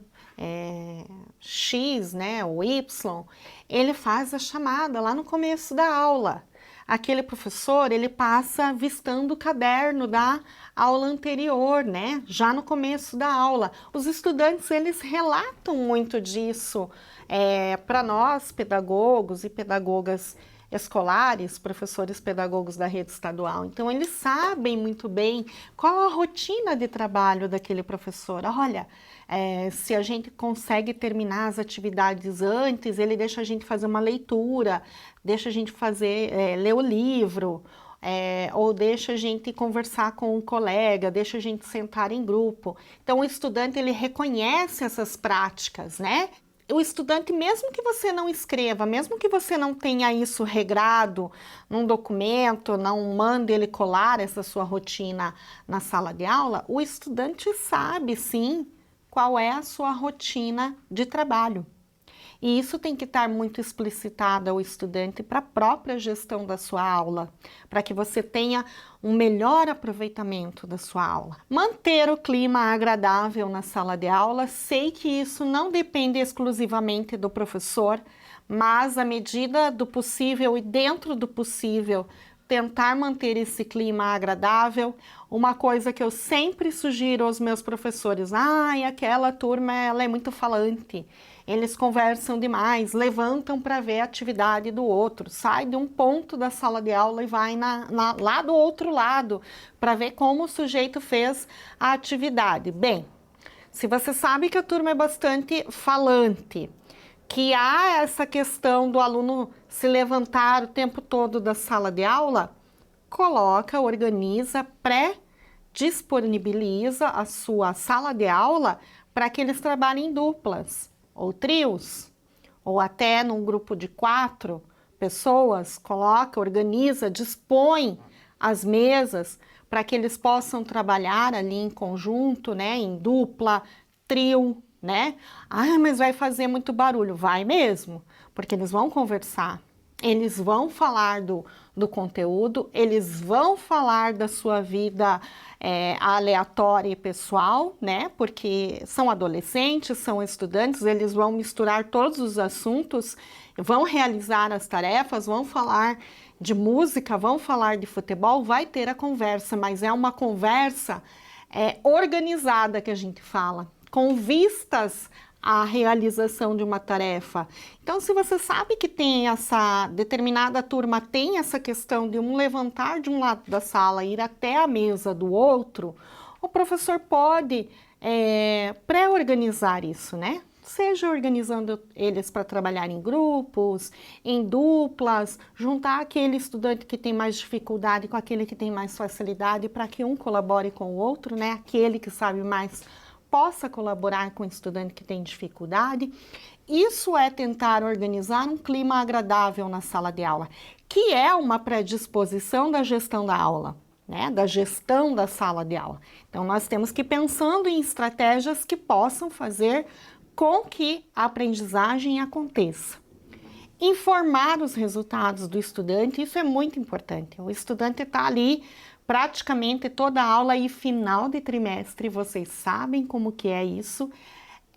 X, né, ou Y, ele faz a chamada lá no começo da aula. Aquele professor, ele passa avistando o caderno da aula anterior, né, já no começo da aula. Os estudantes, eles relatam muito disso para nós, pedagogos e pedagogas escolares, professores pedagogos da rede estadual. Então, eles sabem muito bem qual a rotina de trabalho daquele professor. Olha, se a gente consegue terminar as atividades antes, ele deixa a gente fazer uma leitura, deixa a gente ler o livro, ou deixa a gente conversar com um colega, deixa a gente sentar em grupo. Então, o estudante, ele reconhece essas práticas, né? O estudante, mesmo que você não escreva, mesmo que você não tenha isso regrado num documento, não mande ele colar essa sua rotina na sala de aula, o estudante sabe, sim, qual é a sua rotina de trabalho. E isso tem que estar muito explicitado ao estudante para a própria gestão da sua aula, para que você tenha um melhor aproveitamento da sua aula. Manter o clima agradável na sala de aula, sei que isso não depende exclusivamente do professor, mas à medida do possível e dentro do possível, tentar manter esse clima agradável. Uma coisa que eu sempre sugiro aos meus professores, aquela turma ela é muito falante, eles conversam demais, levantam para ver a atividade do outro, sai de um ponto da sala de aula e vai lá do outro lado para ver como o sujeito fez a atividade. Bem, se você sabe que a turma é bastante falante, que há essa questão do aluno se levantar o tempo todo da sala de aula, coloca, organiza, disponibiliza a sua sala de aula para que eles trabalhem em duplas ou trios, ou até num grupo de 4 pessoas, coloca, organiza, dispõe as mesas para que eles possam trabalhar ali em conjunto, né, em dupla, trio, né? Ah, mas vai fazer muito barulho. Vai mesmo, porque eles vão conversar, eles vão falar do conteúdo, eles vão falar da sua vida aleatória e pessoal, né? Porque são adolescentes, são estudantes, eles vão misturar todos os assuntos, vão realizar as tarefas, vão falar de música, vão falar de futebol, vai ter a conversa, mas é uma conversa organizada que a gente fala, com vistas à realização de uma tarefa. Então, se você sabe que tem essa determinada turma, tem essa questão de um levantar de um lado da sala e ir até a mesa do outro, o professor pode pré-organizar isso, né? Seja organizando eles para trabalhar em grupos, em duplas, juntar aquele estudante que tem mais dificuldade com aquele que tem mais facilidade para que um colabore com o outro, né? Aquele que sabe mais possa colaborar com o estudante que tem dificuldade. Isso é tentar organizar um clima agradável na sala de aula, que é uma predisposição da gestão da aula, né? Da gestão da sala de aula. Então, nós temos que ir pensando em estratégias que possam fazer com que a aprendizagem aconteça. Informar os resultados do estudante, isso é muito importante. O estudante está ali praticamente toda a aula e final de trimestre, vocês sabem como que é isso,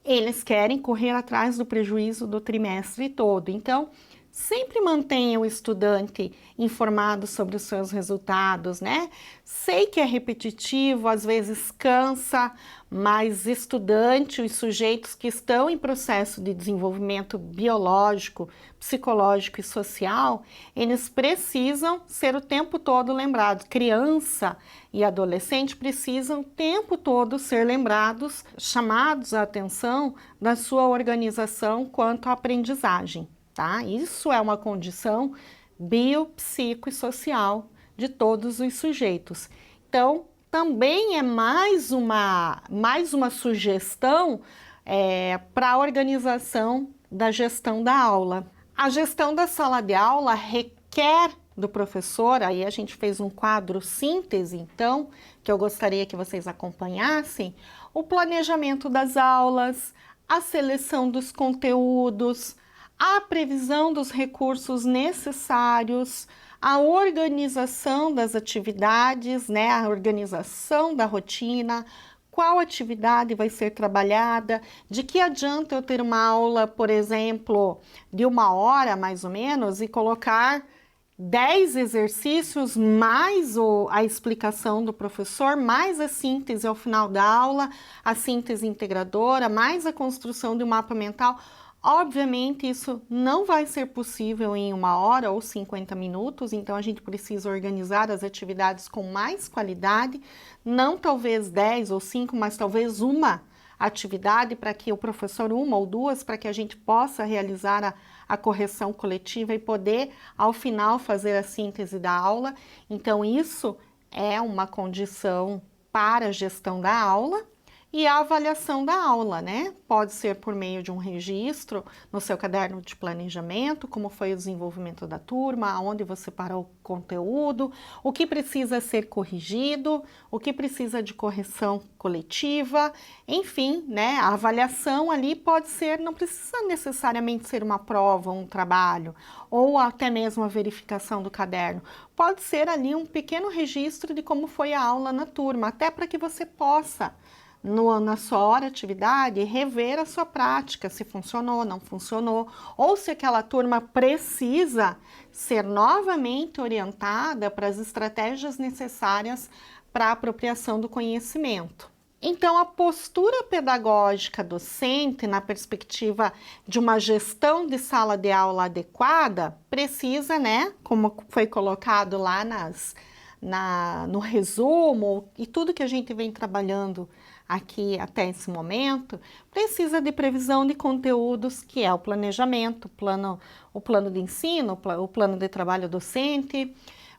eles querem correr atrás do prejuízo do trimestre todo. Então, sempre mantenha o estudante informado sobre os seus resultados, né? Sei que é repetitivo, às vezes cansa, mas estudante, os sujeitos que estão em processo de desenvolvimento biológico, psicológico e social, eles precisam ser o tempo todo lembrados. Criança e adolescente precisam o tempo todo ser lembrados, chamados a atenção da sua organização quanto à aprendizagem. Tá? Isso é uma condição biopsico e social de todos os sujeitos. Então, também é mais uma sugestão para a organização da gestão da aula. A gestão da sala de aula requer do professor, aí a gente fez um quadro síntese, então, que eu gostaria que vocês acompanhassem, o planejamento das aulas, a seleção dos conteúdos, a previsão dos recursos necessários, a organização das atividades, né, a organização da rotina, qual atividade vai ser trabalhada, de que adianta eu ter uma aula, por exemplo, de 1 hora mais ou menos e colocar 10 exercícios, mais a explicação do professor, mais a síntese ao final da aula, a síntese integradora, mais a construção de um mapa mental. Obviamente, isso não vai ser possível em 1 hora ou 50 minutos, então a gente precisa organizar as atividades com mais qualidade, não talvez 10 ou 5, mas talvez uma atividade para que o professor, 1 ou 2, para que a gente possa realizar a correção coletiva e poder, ao final, fazer a síntese da aula. Então, isso é uma condição para a gestão da aula. E a avaliação da aula, né? Pode ser por meio de um registro no seu caderno de planejamento, como foi o desenvolvimento da turma, aonde você parou o conteúdo, o que precisa ser corrigido, o que precisa de correção coletiva, enfim, né? A avaliação ali pode ser, não precisa necessariamente ser uma prova, um trabalho, ou até mesmo a verificação do caderno. Pode ser ali um pequeno registro de como foi a aula na turma, até para que você possa na sua hora de atividade, rever a sua prática, se funcionou, não funcionou, ou se aquela turma precisa ser novamente orientada para as estratégias necessárias para a apropriação do conhecimento. Então, a postura pedagógica docente, na perspectiva de uma gestão de sala de aula adequada, precisa, né, como foi colocado lá no resumo, e tudo que a gente vem trabalhando aqui até esse momento, precisa de previsão de conteúdos, que é o planejamento, o plano de ensino, o plano de trabalho docente,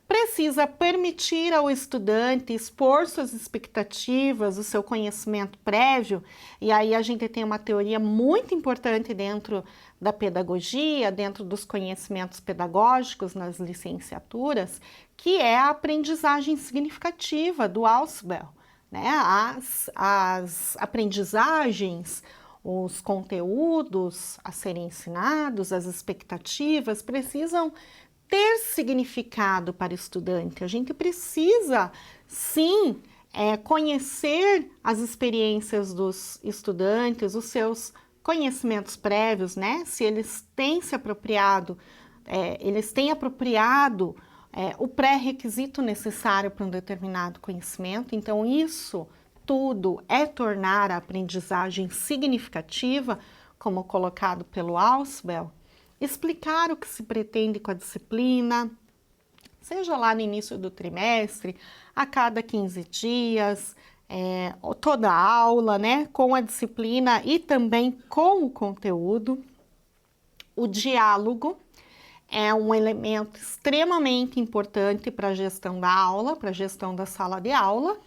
precisa permitir ao estudante expor suas expectativas, o seu conhecimento prévio, e aí a gente tem uma teoria muito importante dentro da pedagogia, dentro dos conhecimentos pedagógicos nas licenciaturas, que é a aprendizagem significativa do Ausubel, né? As aprendizagens, os conteúdos a serem ensinados, as expectativas precisam ter significado para o estudante. A gente precisa, sim, conhecer as experiências dos estudantes, os seus conhecimentos prévios, né? Se eles têm se apropriado, o pré-requisito necessário para um determinado conhecimento. Então, isso tudo é tornar a aprendizagem significativa, como colocado pelo Ausubel. Explicar o que se pretende com a disciplina, seja lá no início do trimestre, a cada 15 dias, toda a aula, né, com a disciplina e também com o conteúdo. O diálogo é um elemento extremamente importante para a gestão da aula, para a gestão da sala de aula.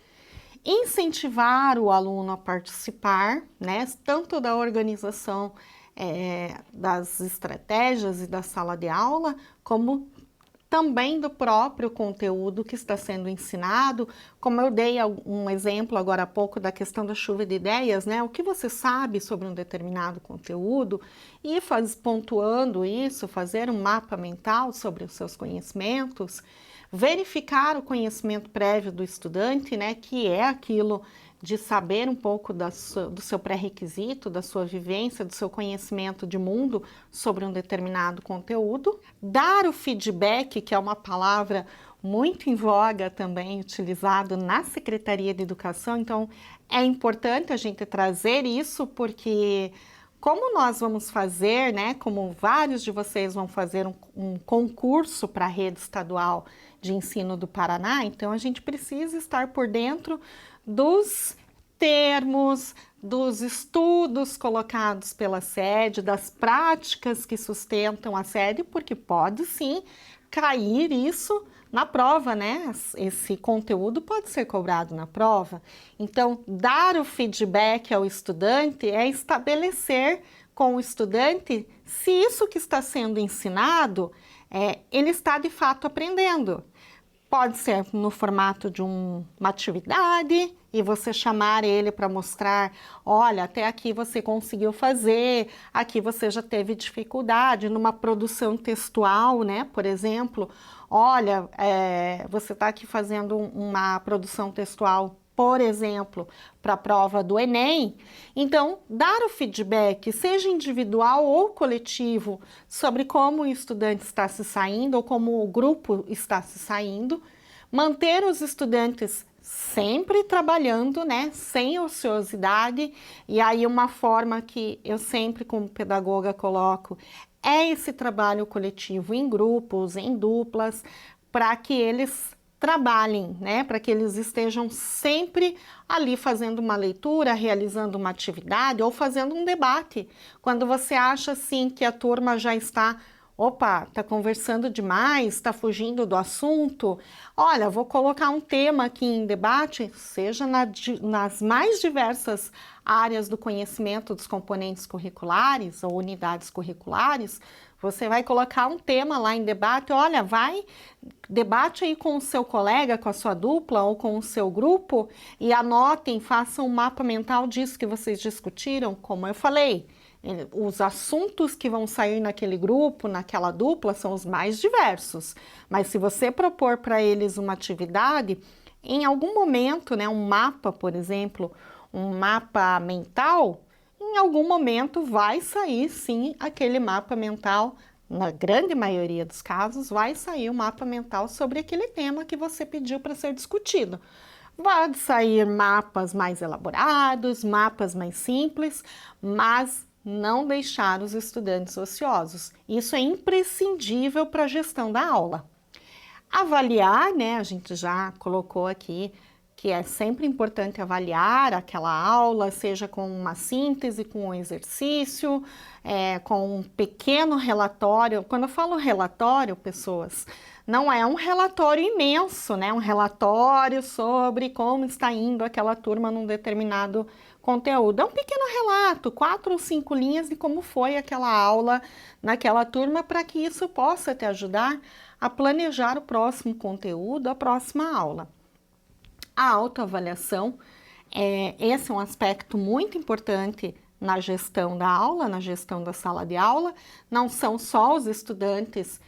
Incentivar o aluno a participar, né, tanto da organização das estratégias e da sala de aula, como também do próprio conteúdo que está sendo ensinado. Como eu dei um exemplo agora há pouco da questão da chuva de ideias, né? O que você sabe sobre um determinado conteúdo e pontuando isso, fazer um mapa mental sobre os seus conhecimentos, verificar o conhecimento prévio do estudante, né? Que é aquilo de saber um pouco do seu pré-requisito, da sua vivência, do seu conhecimento de mundo sobre um determinado conteúdo. Dar o feedback, que é uma palavra muito em voga também, utilizado na Secretaria de Educação. Então, é importante a gente trazer isso, porque como nós vamos fazer, né, como vários de vocês vão fazer um concurso para a rede estadual de ensino do Paraná, então a gente precisa estar por dentro dos termos, dos estudos colocados pela sede, das práticas que sustentam a sede, porque pode sim cair isso na prova, né? Esse conteúdo pode ser cobrado na prova. Então, dar o feedback ao estudante é estabelecer com o estudante se isso que está sendo ensinado, ele está de fato aprendendo. Pode ser no formato de uma atividade e você chamar ele para mostrar, olha, até aqui você conseguiu fazer, aqui você já teve dificuldade numa produção textual, né? Por exemplo, olha, você está aqui fazendo uma produção textual, por exemplo, para a prova do Enem. Então, dar o feedback, seja individual ou coletivo, sobre como o estudante está se saindo ou como o grupo está se saindo, manter os estudantes sempre trabalhando, né, sem ociosidade. E aí uma forma que eu sempre como pedagoga coloco é esse trabalho coletivo em grupos, em duplas, para que eles trabalhem, né, para que eles estejam sempre ali fazendo uma leitura, realizando uma atividade ou fazendo um debate. Quando você acha assim que a turma já está, tá conversando demais, está fugindo do assunto, olha, vou colocar um tema aqui em debate, seja nas mais diversas áreas do conhecimento dos componentes curriculares ou unidades curriculares. Você vai colocar um tema lá em debate, olha, debate aí com o seu colega, com a sua dupla ou com o seu grupo e anotem, façam um mapa mental disso que vocês discutiram. Como eu falei, os assuntos que vão sair naquele grupo, naquela dupla, são os mais diversos. Mas se você propor para eles uma atividade, em algum momento, né, um mapa, por exemplo, um mapa mental, em algum momento vai sair sim aquele mapa mental, na grande maioria dos casos, vai sair o mapa mental sobre aquele tema que você pediu para ser discutido. Pode sair mapas mais elaborados, mapas mais simples, mas não deixar os estudantes ociosos. Isso é imprescindível para a gestão da aula. Avaliar, né? A gente já colocou aqui que é sempre importante avaliar aquela aula, seja com uma síntese, com um exercício, com um pequeno relatório. Quando eu falo relatório, pessoas, não é um relatório imenso, né? Um relatório sobre como está indo aquela turma num determinado conteúdo. É um pequeno relato, 4 ou 5 linhas de como foi aquela aula naquela turma, para que isso possa te ajudar a planejar o próximo conteúdo, a próxima aula. A autoavaliação, esse é um aspecto muito importante na gestão da aula, na gestão da sala de aula. Não são só os estudantes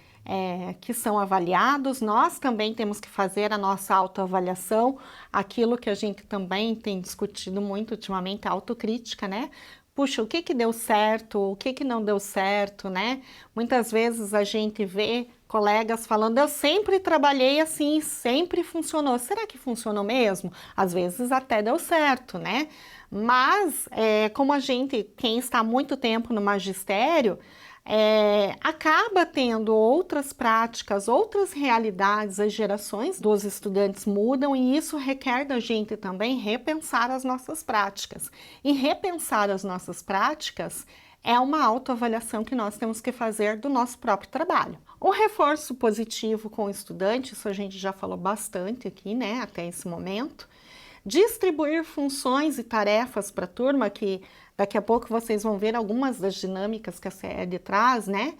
que são avaliados, nós também temos que fazer a nossa autoavaliação, aquilo que a gente também tem discutido muito ultimamente, a autocrítica, né? Puxa, o que que deu certo, o que que não deu certo, né? Muitas vezes a gente vê colegas falando, eu sempre trabalhei assim, sempre funcionou. Será que funcionou mesmo? Às vezes até deu certo, né? Mas, como quem está há muito tempo no magistério, acaba tendo outras práticas, outras realidades, as gerações dos estudantes mudam e isso requer da gente também repensar as nossas práticas. E repensar as nossas práticas é uma autoavaliação que nós temos que fazer do nosso próprio trabalho. O reforço positivo com o estudante, isso a gente já falou bastante aqui, né, até esse momento. Distribuir funções e tarefas para a turma, que daqui a pouco vocês vão ver algumas das dinâmicas que a CED traz, né?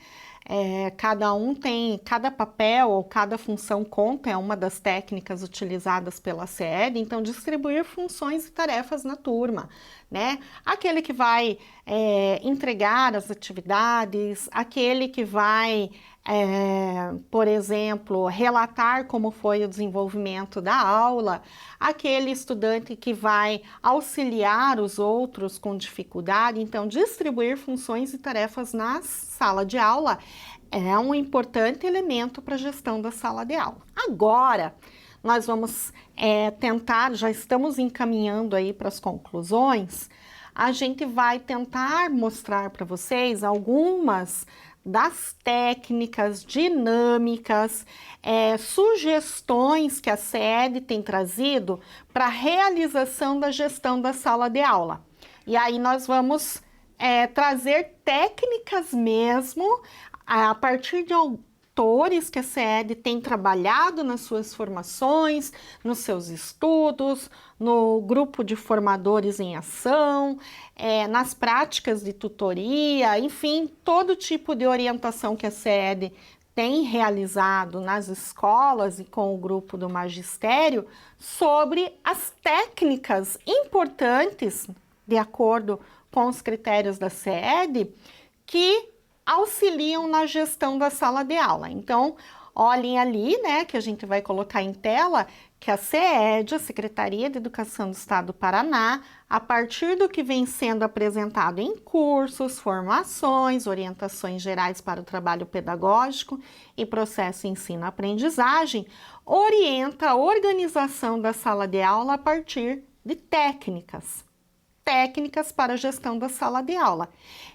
Cada papel ou cada função conta, é uma das técnicas utilizadas pela CED, então distribuir funções e tarefas na turma, né? Aquele que vai entregar as atividades, aquele que vai, por exemplo, relatar como foi o desenvolvimento da aula, aquele estudante que vai auxiliar os outros com dificuldade. Então, distribuir funções e tarefas na sala de aula é um importante elemento para a gestão da sala de aula. Agora, nós vamos tentar, já estamos encaminhando aí para as conclusões, a gente vai tentar mostrar para vocês algumas das técnicas, dinâmicas, sugestões que a CED tem trazido para a realização da gestão da sala de aula. E aí nós vamos trazer técnicas mesmo, a partir de autores que a CED tem trabalhado nas suas formações, nos seus estudos, no grupo de formadores em ação, nas práticas de tutoria, enfim, todo tipo de orientação que a CED tem realizado nas escolas e com o grupo do magistério sobre as técnicas importantes, de acordo com os critérios da CED, que auxiliam na gestão da sala de aula. Então, olhem ali, né, que a gente vai colocar em tela, que a CED, a Secretaria de Educação do Estado do Paraná, a partir do que vem sendo apresentado em cursos, formações, orientações gerais para o trabalho pedagógico e processo ensino-aprendizagem, orienta a organização da sala de aula a partir de técnicas para a gestão da sala de aula.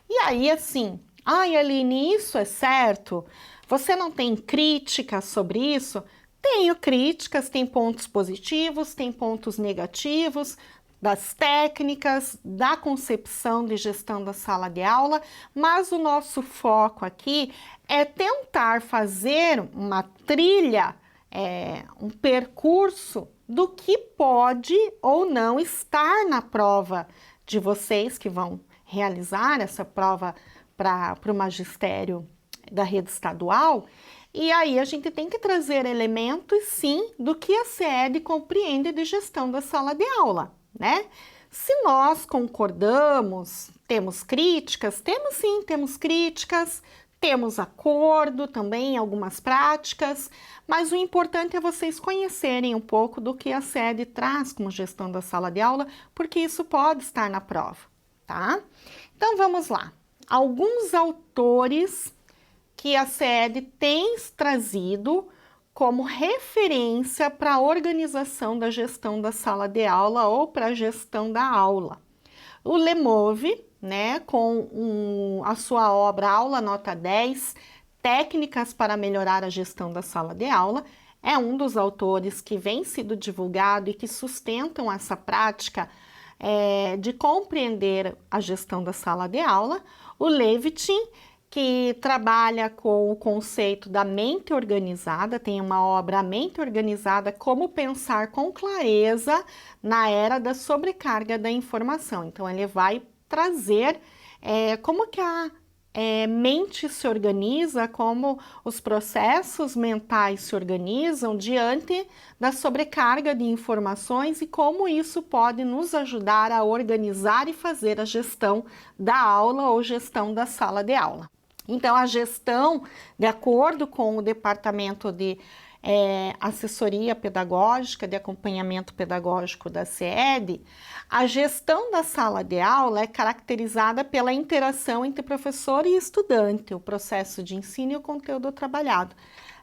E aí, assim, ai, Aline, isso é certo? Você não tem críticas sobre isso? Tenho críticas, tem pontos positivos, tem pontos negativos das técnicas, da concepção de gestão da sala de aula, mas o nosso foco aqui é tentar fazer uma trilha, um percurso do que pode ou não estar na prova de vocês que vão realizar essa prova para o magistério da rede estadual. E aí a gente tem que trazer elementos, sim, do que a CED compreende de gestão da sala de aula, né? Se nós concordamos, temos críticas, temos sim, temos críticas, temos acordo também em algumas práticas, mas o importante é vocês conhecerem um pouco do que a CED traz como gestão da sala de aula, porque isso pode estar na prova, tá? Então vamos lá. Alguns autores que a CED tem trazido como referência para a organização da gestão da sala de aula ou para a gestão da aula. O Lemove, né, com a sua obra Aula Nota 10, Técnicas para Melhorar a Gestão da Sala de Aula, é um dos autores que vem sido divulgado e que sustentam essa prática de compreender a gestão da sala de aula. O Levitin, que trabalha com o conceito da mente organizada, tem uma obra, A Mente Organizada, como pensar com clareza na era da sobrecarga da informação. Então, ele vai trazer como que a mente se organiza, como os processos mentais se organizam diante da sobrecarga de informações e como isso pode nos ajudar a organizar e fazer a gestão da aula ou gestão da sala de aula. Então, a gestão, de acordo com o Departamento de Assessoria Pedagógica, de Acompanhamento Pedagógico da CED, a gestão da sala de aula é caracterizada pela interação entre professor e estudante, o processo de ensino e o conteúdo trabalhado.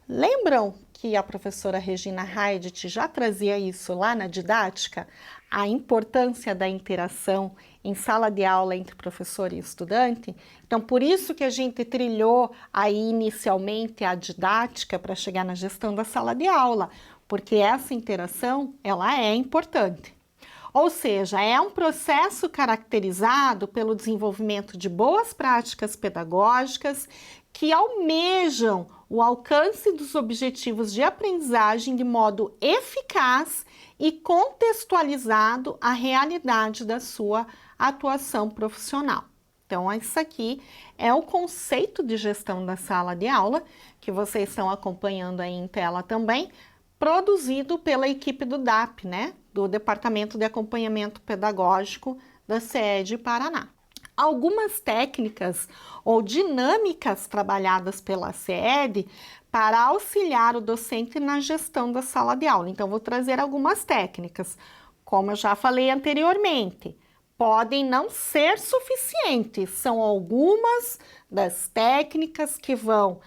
Lembram que a professora Regina Heidt já trazia isso lá na didática? A importância da interação em sala de aula entre professor e estudante? Então, por isso que a gente trilhou aí inicialmente a didática para chegar na gestão da sala de aula, porque essa interação, ela é importante. Ou seja, é um processo caracterizado pelo desenvolvimento de boas práticas pedagógicas que almejam o alcance dos objetivos de aprendizagem de modo eficaz e contextualizado à realidade da sua atuação profissional. Então, isso aqui é o conceito de gestão da sala de aula, que vocês estão acompanhando aí em tela também, produzido pela equipe do DAP, né? Do Departamento de Acompanhamento Pedagógico da CED Paraná. Algumas técnicas ou dinâmicas trabalhadas pela CED para auxiliar o docente na gestão da sala de aula. Então, vou trazer algumas técnicas. Como eu já falei anteriormente, podem não ser suficientes, são algumas das técnicas que vão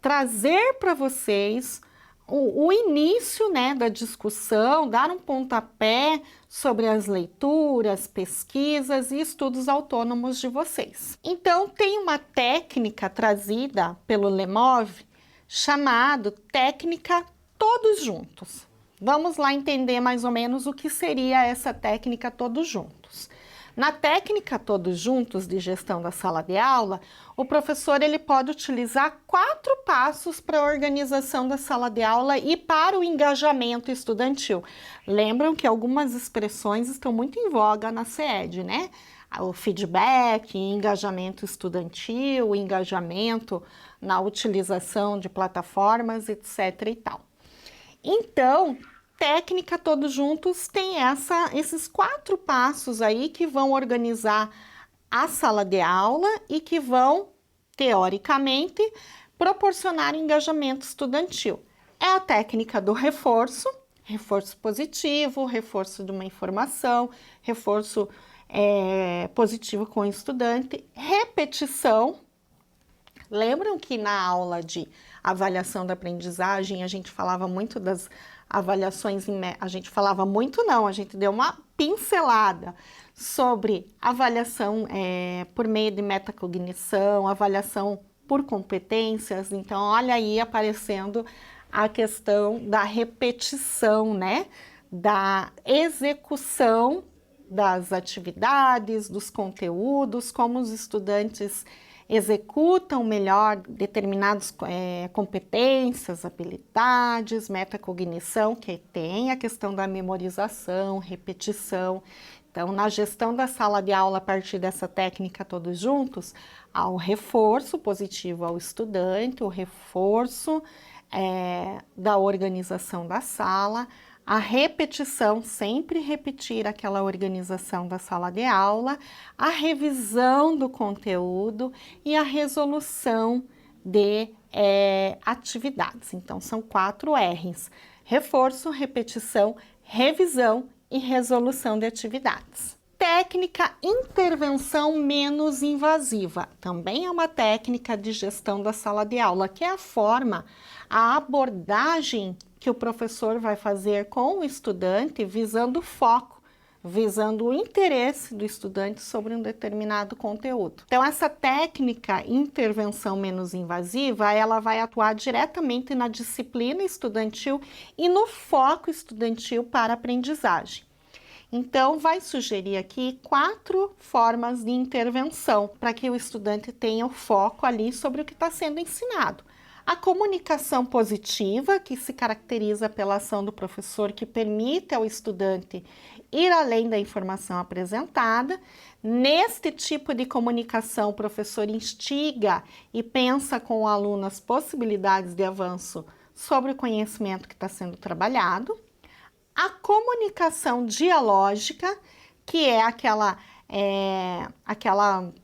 trazer para vocês o início, né, da discussão, dar um pontapé sobre as leituras, pesquisas e estudos autônomos de vocês. Então, tem uma técnica trazida pelo Lemov chamado técnica todos juntos. Vamos lá entender mais ou menos o que seria essa técnica todos juntos. Na técnica todos juntos de gestão da sala de aula, o professor ele pode utilizar 4 passos para a organização da sala de aula e para o engajamento estudantil. Lembram que algumas expressões estão muito em voga na CED, né? O feedback, engajamento estudantil, engajamento na utilização de plataformas, etc. e tal. Então, técnica todos juntos tem esses 4 passos aí que vão organizar a sala de aula e que vão, teoricamente, proporcionar engajamento estudantil. É a técnica do reforço, reforço positivo, reforço de uma informação, reforço positivo com o estudante, repetição. Lembram que na aula de avaliação da aprendizagem a gente falava muito das avaliações, a gente falava muito não, a gente deu uma pincelada sobre avaliação por meio de metacognição, avaliação por competências. Então, olha aí aparecendo a questão da repetição, né? Da execução das atividades, dos conteúdos, como os estudantes executam melhor determinadas competências, habilidades, metacognição, que tem a questão da memorização, repetição. Então, na gestão da sala de aula, a partir dessa técnica todos juntos, há o reforço positivo ao estudante, o reforço da organização da sala, a repetição, sempre repetir aquela organização da sala de aula, a revisão do conteúdo e a resolução de atividades. Então, são 4 R's: reforço, repetição, revisão e resolução de atividades. Técnica intervenção menos invasiva. Também é uma técnica de gestão da sala de aula, que é a forma, a abordagem que o professor vai fazer com o estudante visando o foco visando o interesse do estudante sobre um determinado conteúdo. Então, essa técnica intervenção menos invasiva, ela vai atuar diretamente na disciplina estudantil e no foco estudantil para a aprendizagem. Então, vai sugerir aqui 4 formas de intervenção para que o estudante tenha o foco ali sobre o que está sendo ensinado. A comunicação positiva, que se caracteriza pela ação do professor, que permite ao estudante ir além da informação apresentada. Neste tipo de comunicação, o professor instiga e pensa com o aluno as possibilidades de avanço sobre o conhecimento que está sendo trabalhado. A comunicação dialógica, que é aquela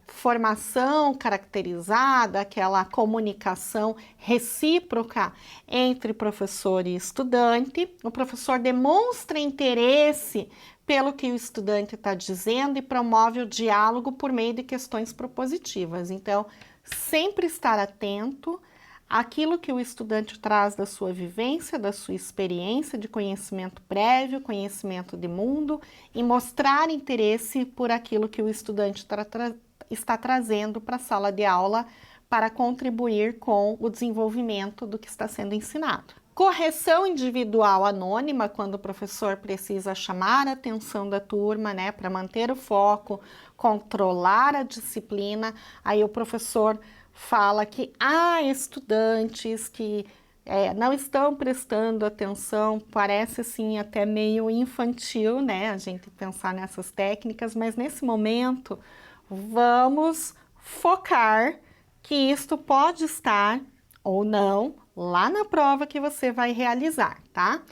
formação caracterizada, aquela comunicação recíproca entre professor e estudante. O professor demonstra interesse pelo que o estudante está dizendo e promove o diálogo por meio de questões propositivas. Então, sempre estar atento àquilo que o estudante traz da sua vivência, da sua experiência de conhecimento prévio, conhecimento de mundo, e mostrar interesse por aquilo que o estudante está trazendo para a sala de aula para contribuir com o desenvolvimento do que está sendo ensinado. Correção individual anônima, quando o professor precisa chamar a atenção da turma, né, para manter o foco, controlar a disciplina. Aí o professor fala que há estudantes que não estão prestando atenção, parece assim até meio infantil, né, a gente pensar nessas técnicas, mas nesse momento vamos focar que isto pode estar ou não lá na prova que você vai realizar, tá?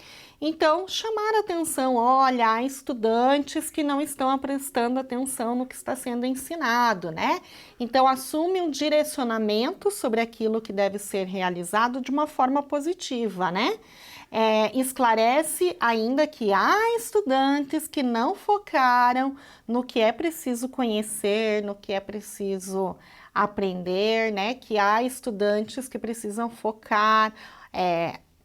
Então, chamar a atenção, olha, há estudantes que não estão prestando atenção no que está sendo ensinado, né? Então, assume um direcionamento sobre aquilo que deve ser realizado de uma forma positiva, né? Esclarece ainda que há estudantes que não focaram no que é preciso conhecer, no que é preciso aprender, né? Que há estudantes que precisam focar,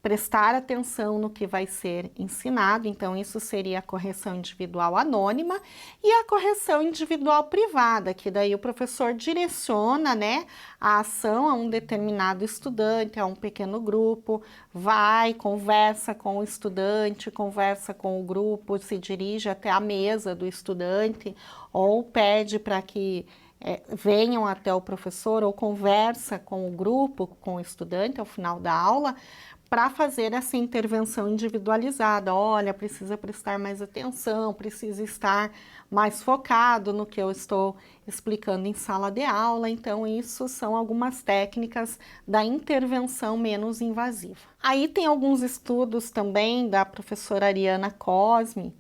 prestar atenção no que vai ser ensinado. Então, isso seria a correção individual anônima e a correção individual privada, que daí o professor direciona, né, a ação a um determinado estudante, a um pequeno grupo, vai, conversa com o estudante, conversa com o grupo, se dirige até a mesa do estudante ou pede para que venham até o professor ou conversa com o grupo, com o estudante ao final da aula, para fazer essa intervenção individualizada. Olha, precisa prestar mais atenção, precisa estar mais focado no que eu estou explicando em sala de aula. Então, isso são algumas técnicas da intervenção menos invasiva. Aí tem alguns estudos também da professora Ariana Cosme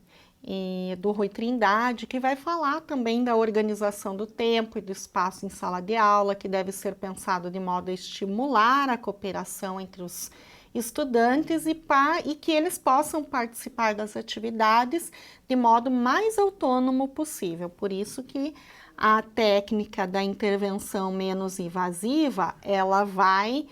e do Rui Trindade, que vai falar também da organização do tempo e do espaço em sala de aula, que deve ser pensado de modo a estimular a cooperação entre os estudantes e que eles possam participar das atividades de modo mais autônomo possível. Por isso que a técnica da intervenção menos invasiva, ela vai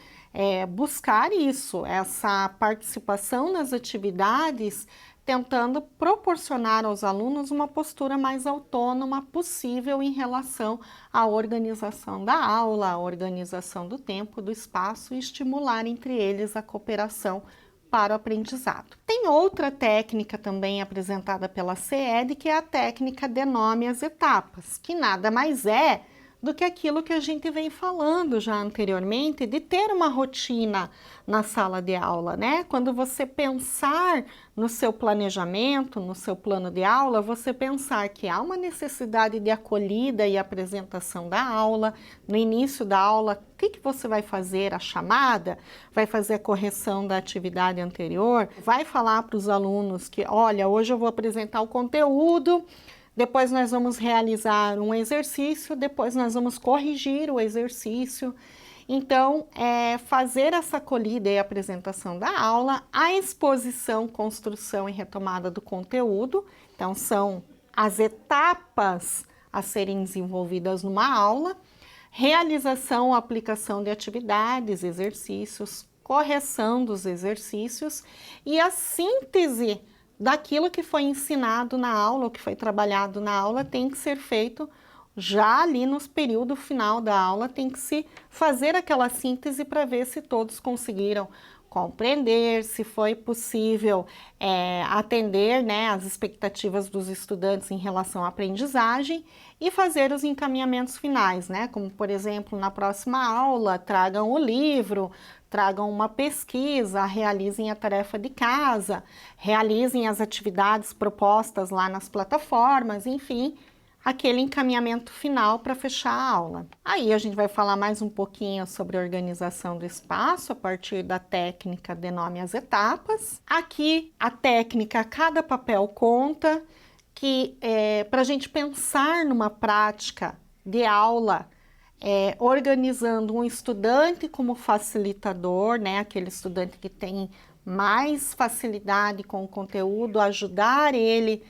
buscar isso, essa participação nas atividades, tentando proporcionar aos alunos uma postura mais autônoma possível em relação à organização da aula, à organização do tempo, do espaço e estimular entre eles a cooperação para o aprendizado. Tem outra técnica também apresentada pela CED, que é a técnica de nome às etapas, que nada mais é do que aquilo que a gente vem falando já anteriormente, de ter uma rotina na sala de aula, né? Quando você pensar no seu planejamento, no seu plano de aula, você pensar que há uma necessidade de acolhida e apresentação da aula. No início da aula, o que você vai fazer? A chamada? Vai fazer a correção da atividade anterior? Vai falar para os alunos que, olha, hoje eu vou apresentar o conteúdo, depois nós vamos realizar um exercício, depois nós vamos corrigir o exercício. Então, fazer essa acolhida e apresentação da aula, a exposição, construção e retomada do conteúdo. Então, são as etapas a serem desenvolvidas numa aula, realização ou aplicação de atividades, exercícios, correção dos exercícios e a síntese daquilo que foi ensinado na aula, ou que foi trabalhado na aula, tem que ser feito já ali no período final da aula, tem que se fazer aquela síntese para ver se todos conseguiram compreender, se foi possível atender, né, as expectativas dos estudantes em relação à aprendizagem e fazer os encaminhamentos finais, né, como por exemplo, na próxima aula, tragam o livro, tragam uma pesquisa, realizem a tarefa de casa, realizem as atividades propostas lá nas plataformas, enfim, aquele encaminhamento final para fechar a aula. Aí a gente vai falar mais um pouquinho sobre a organização do espaço a partir da técnica de nome às etapas. Aqui a técnica cada papel conta, que para a gente pensar numa prática de aula, organizando um estudante como facilitador, né, aquele estudante que tem mais facilidade com o conteúdo, ajudar ele,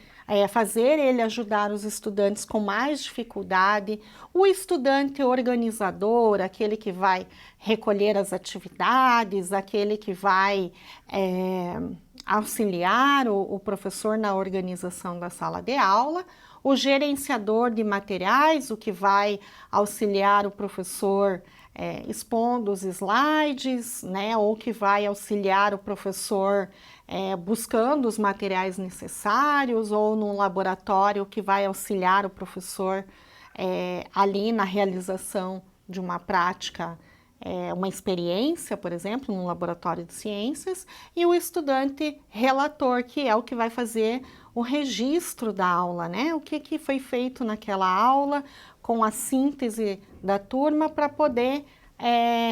fazer ele ajudar os estudantes com mais dificuldade, o estudante organizador, aquele que vai recolher as atividades, aquele que vai auxiliar o professor na organização da sala de aula, o gerenciador de materiais, o que vai auxiliar o professor expondo os slides, né, ou que vai auxiliar o professor buscando os materiais necessários, ou num laboratório que vai auxiliar o professor ali na realização de uma prática, uma experiência, por exemplo, num laboratório de ciências, e o estudante relator, que é o que vai fazer o registro da aula, né? O que foi feito naquela aula, com a síntese da turma, para poder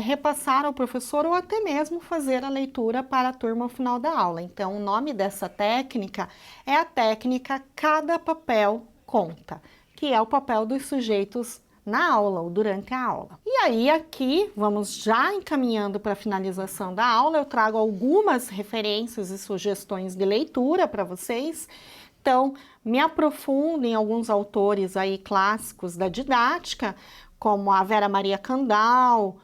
repassar ao professor ou até mesmo fazer a leitura para a turma ao final da aula. Então, o nome dessa técnica é a técnica cada papel conta, que é o papel dos sujeitos na aula ou durante a aula. E aí aqui, vamos já encaminhando para a finalização da aula, eu trago algumas referências e sugestões de leitura para vocês. Então, me aprofundo em alguns autores aí clássicos da didática, como a Vera Maria Candal,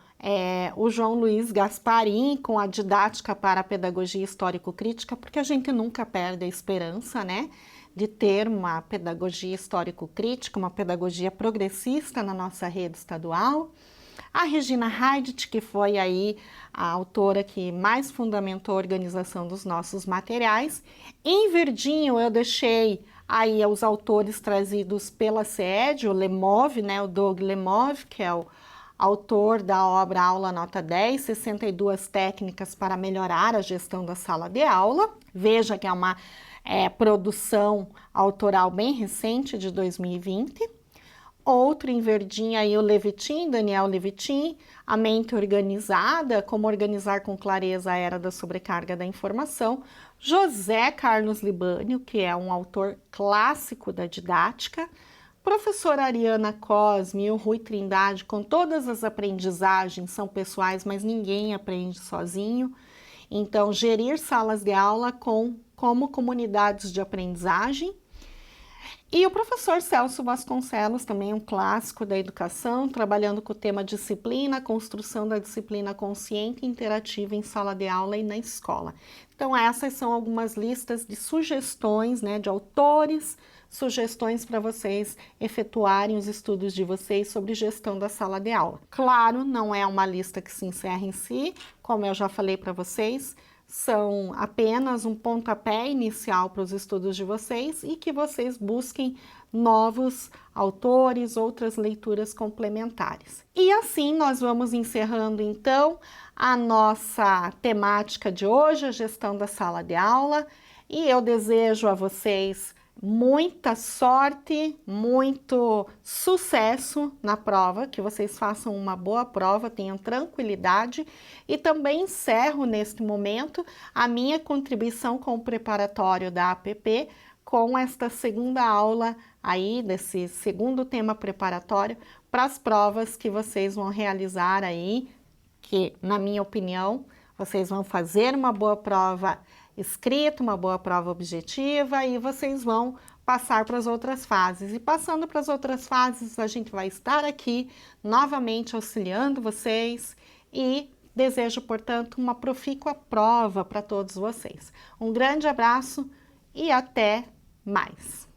o João Luiz Gasparim, com a Didática para a Pedagogia Histórico-Crítica, porque a gente nunca perde a esperança, né, de ter uma pedagogia histórico-crítica, uma pedagogia progressista na nossa rede estadual. A Regina Heidt, que foi aí a autora que mais fundamentou a organização dos nossos materiais. Em verdinho eu deixei aí os autores trazidos pela CED, o Lemov, né, o Doug Lemov, que é o autor da obra Aula Nota 10, 62 técnicas para melhorar a gestão da sala de aula. Veja que é uma produção autoral bem recente, de 2020. Outro em verdinho aí o Levitin, Daniel Levitin, A Mente Organizada, Como Organizar com Clareza a Era da Sobrecarga da Informação. José Carlos Libânio, que é um autor clássico da didática. Professora Ariana Cosme e o Rui Trindade, com todas as aprendizagens são pessoais, mas ninguém aprende sozinho. Então, gerir salas de aula como comunidades de aprendizagem. E o professor Celso Vasconcelos, também um clássico da educação, trabalhando com o tema disciplina, construção da disciplina consciente e interativa em sala de aula e na escola. Então, essas são algumas listas de sugestões, né, de autores, sugestões para vocês efetuarem os estudos de vocês sobre gestão da sala de aula. Claro, não é uma lista que se encerra em si, como eu já falei para vocês, são apenas um pontapé inicial para os estudos de vocês e que vocês busquem novos autores, outras leituras complementares. E assim nós vamos encerrando então a nossa temática de hoje, a gestão da sala de aula, e eu desejo a vocês muita sorte, muito sucesso na prova, que vocês façam uma boa prova, tenham tranquilidade, e também encerro neste momento a minha contribuição com o preparatório da APP, com esta segunda aula aí, desse segundo tema preparatório, para as provas que vocês vão realizar aí, que na minha opinião, vocês vão fazer uma boa prova escrita, uma boa prova objetiva, e vocês vão passar para as outras fases. E passando para as outras fases, a gente vai estar aqui novamente auxiliando vocês e desejo, portanto, uma profícua prova para todos vocês. Um grande abraço e até mais!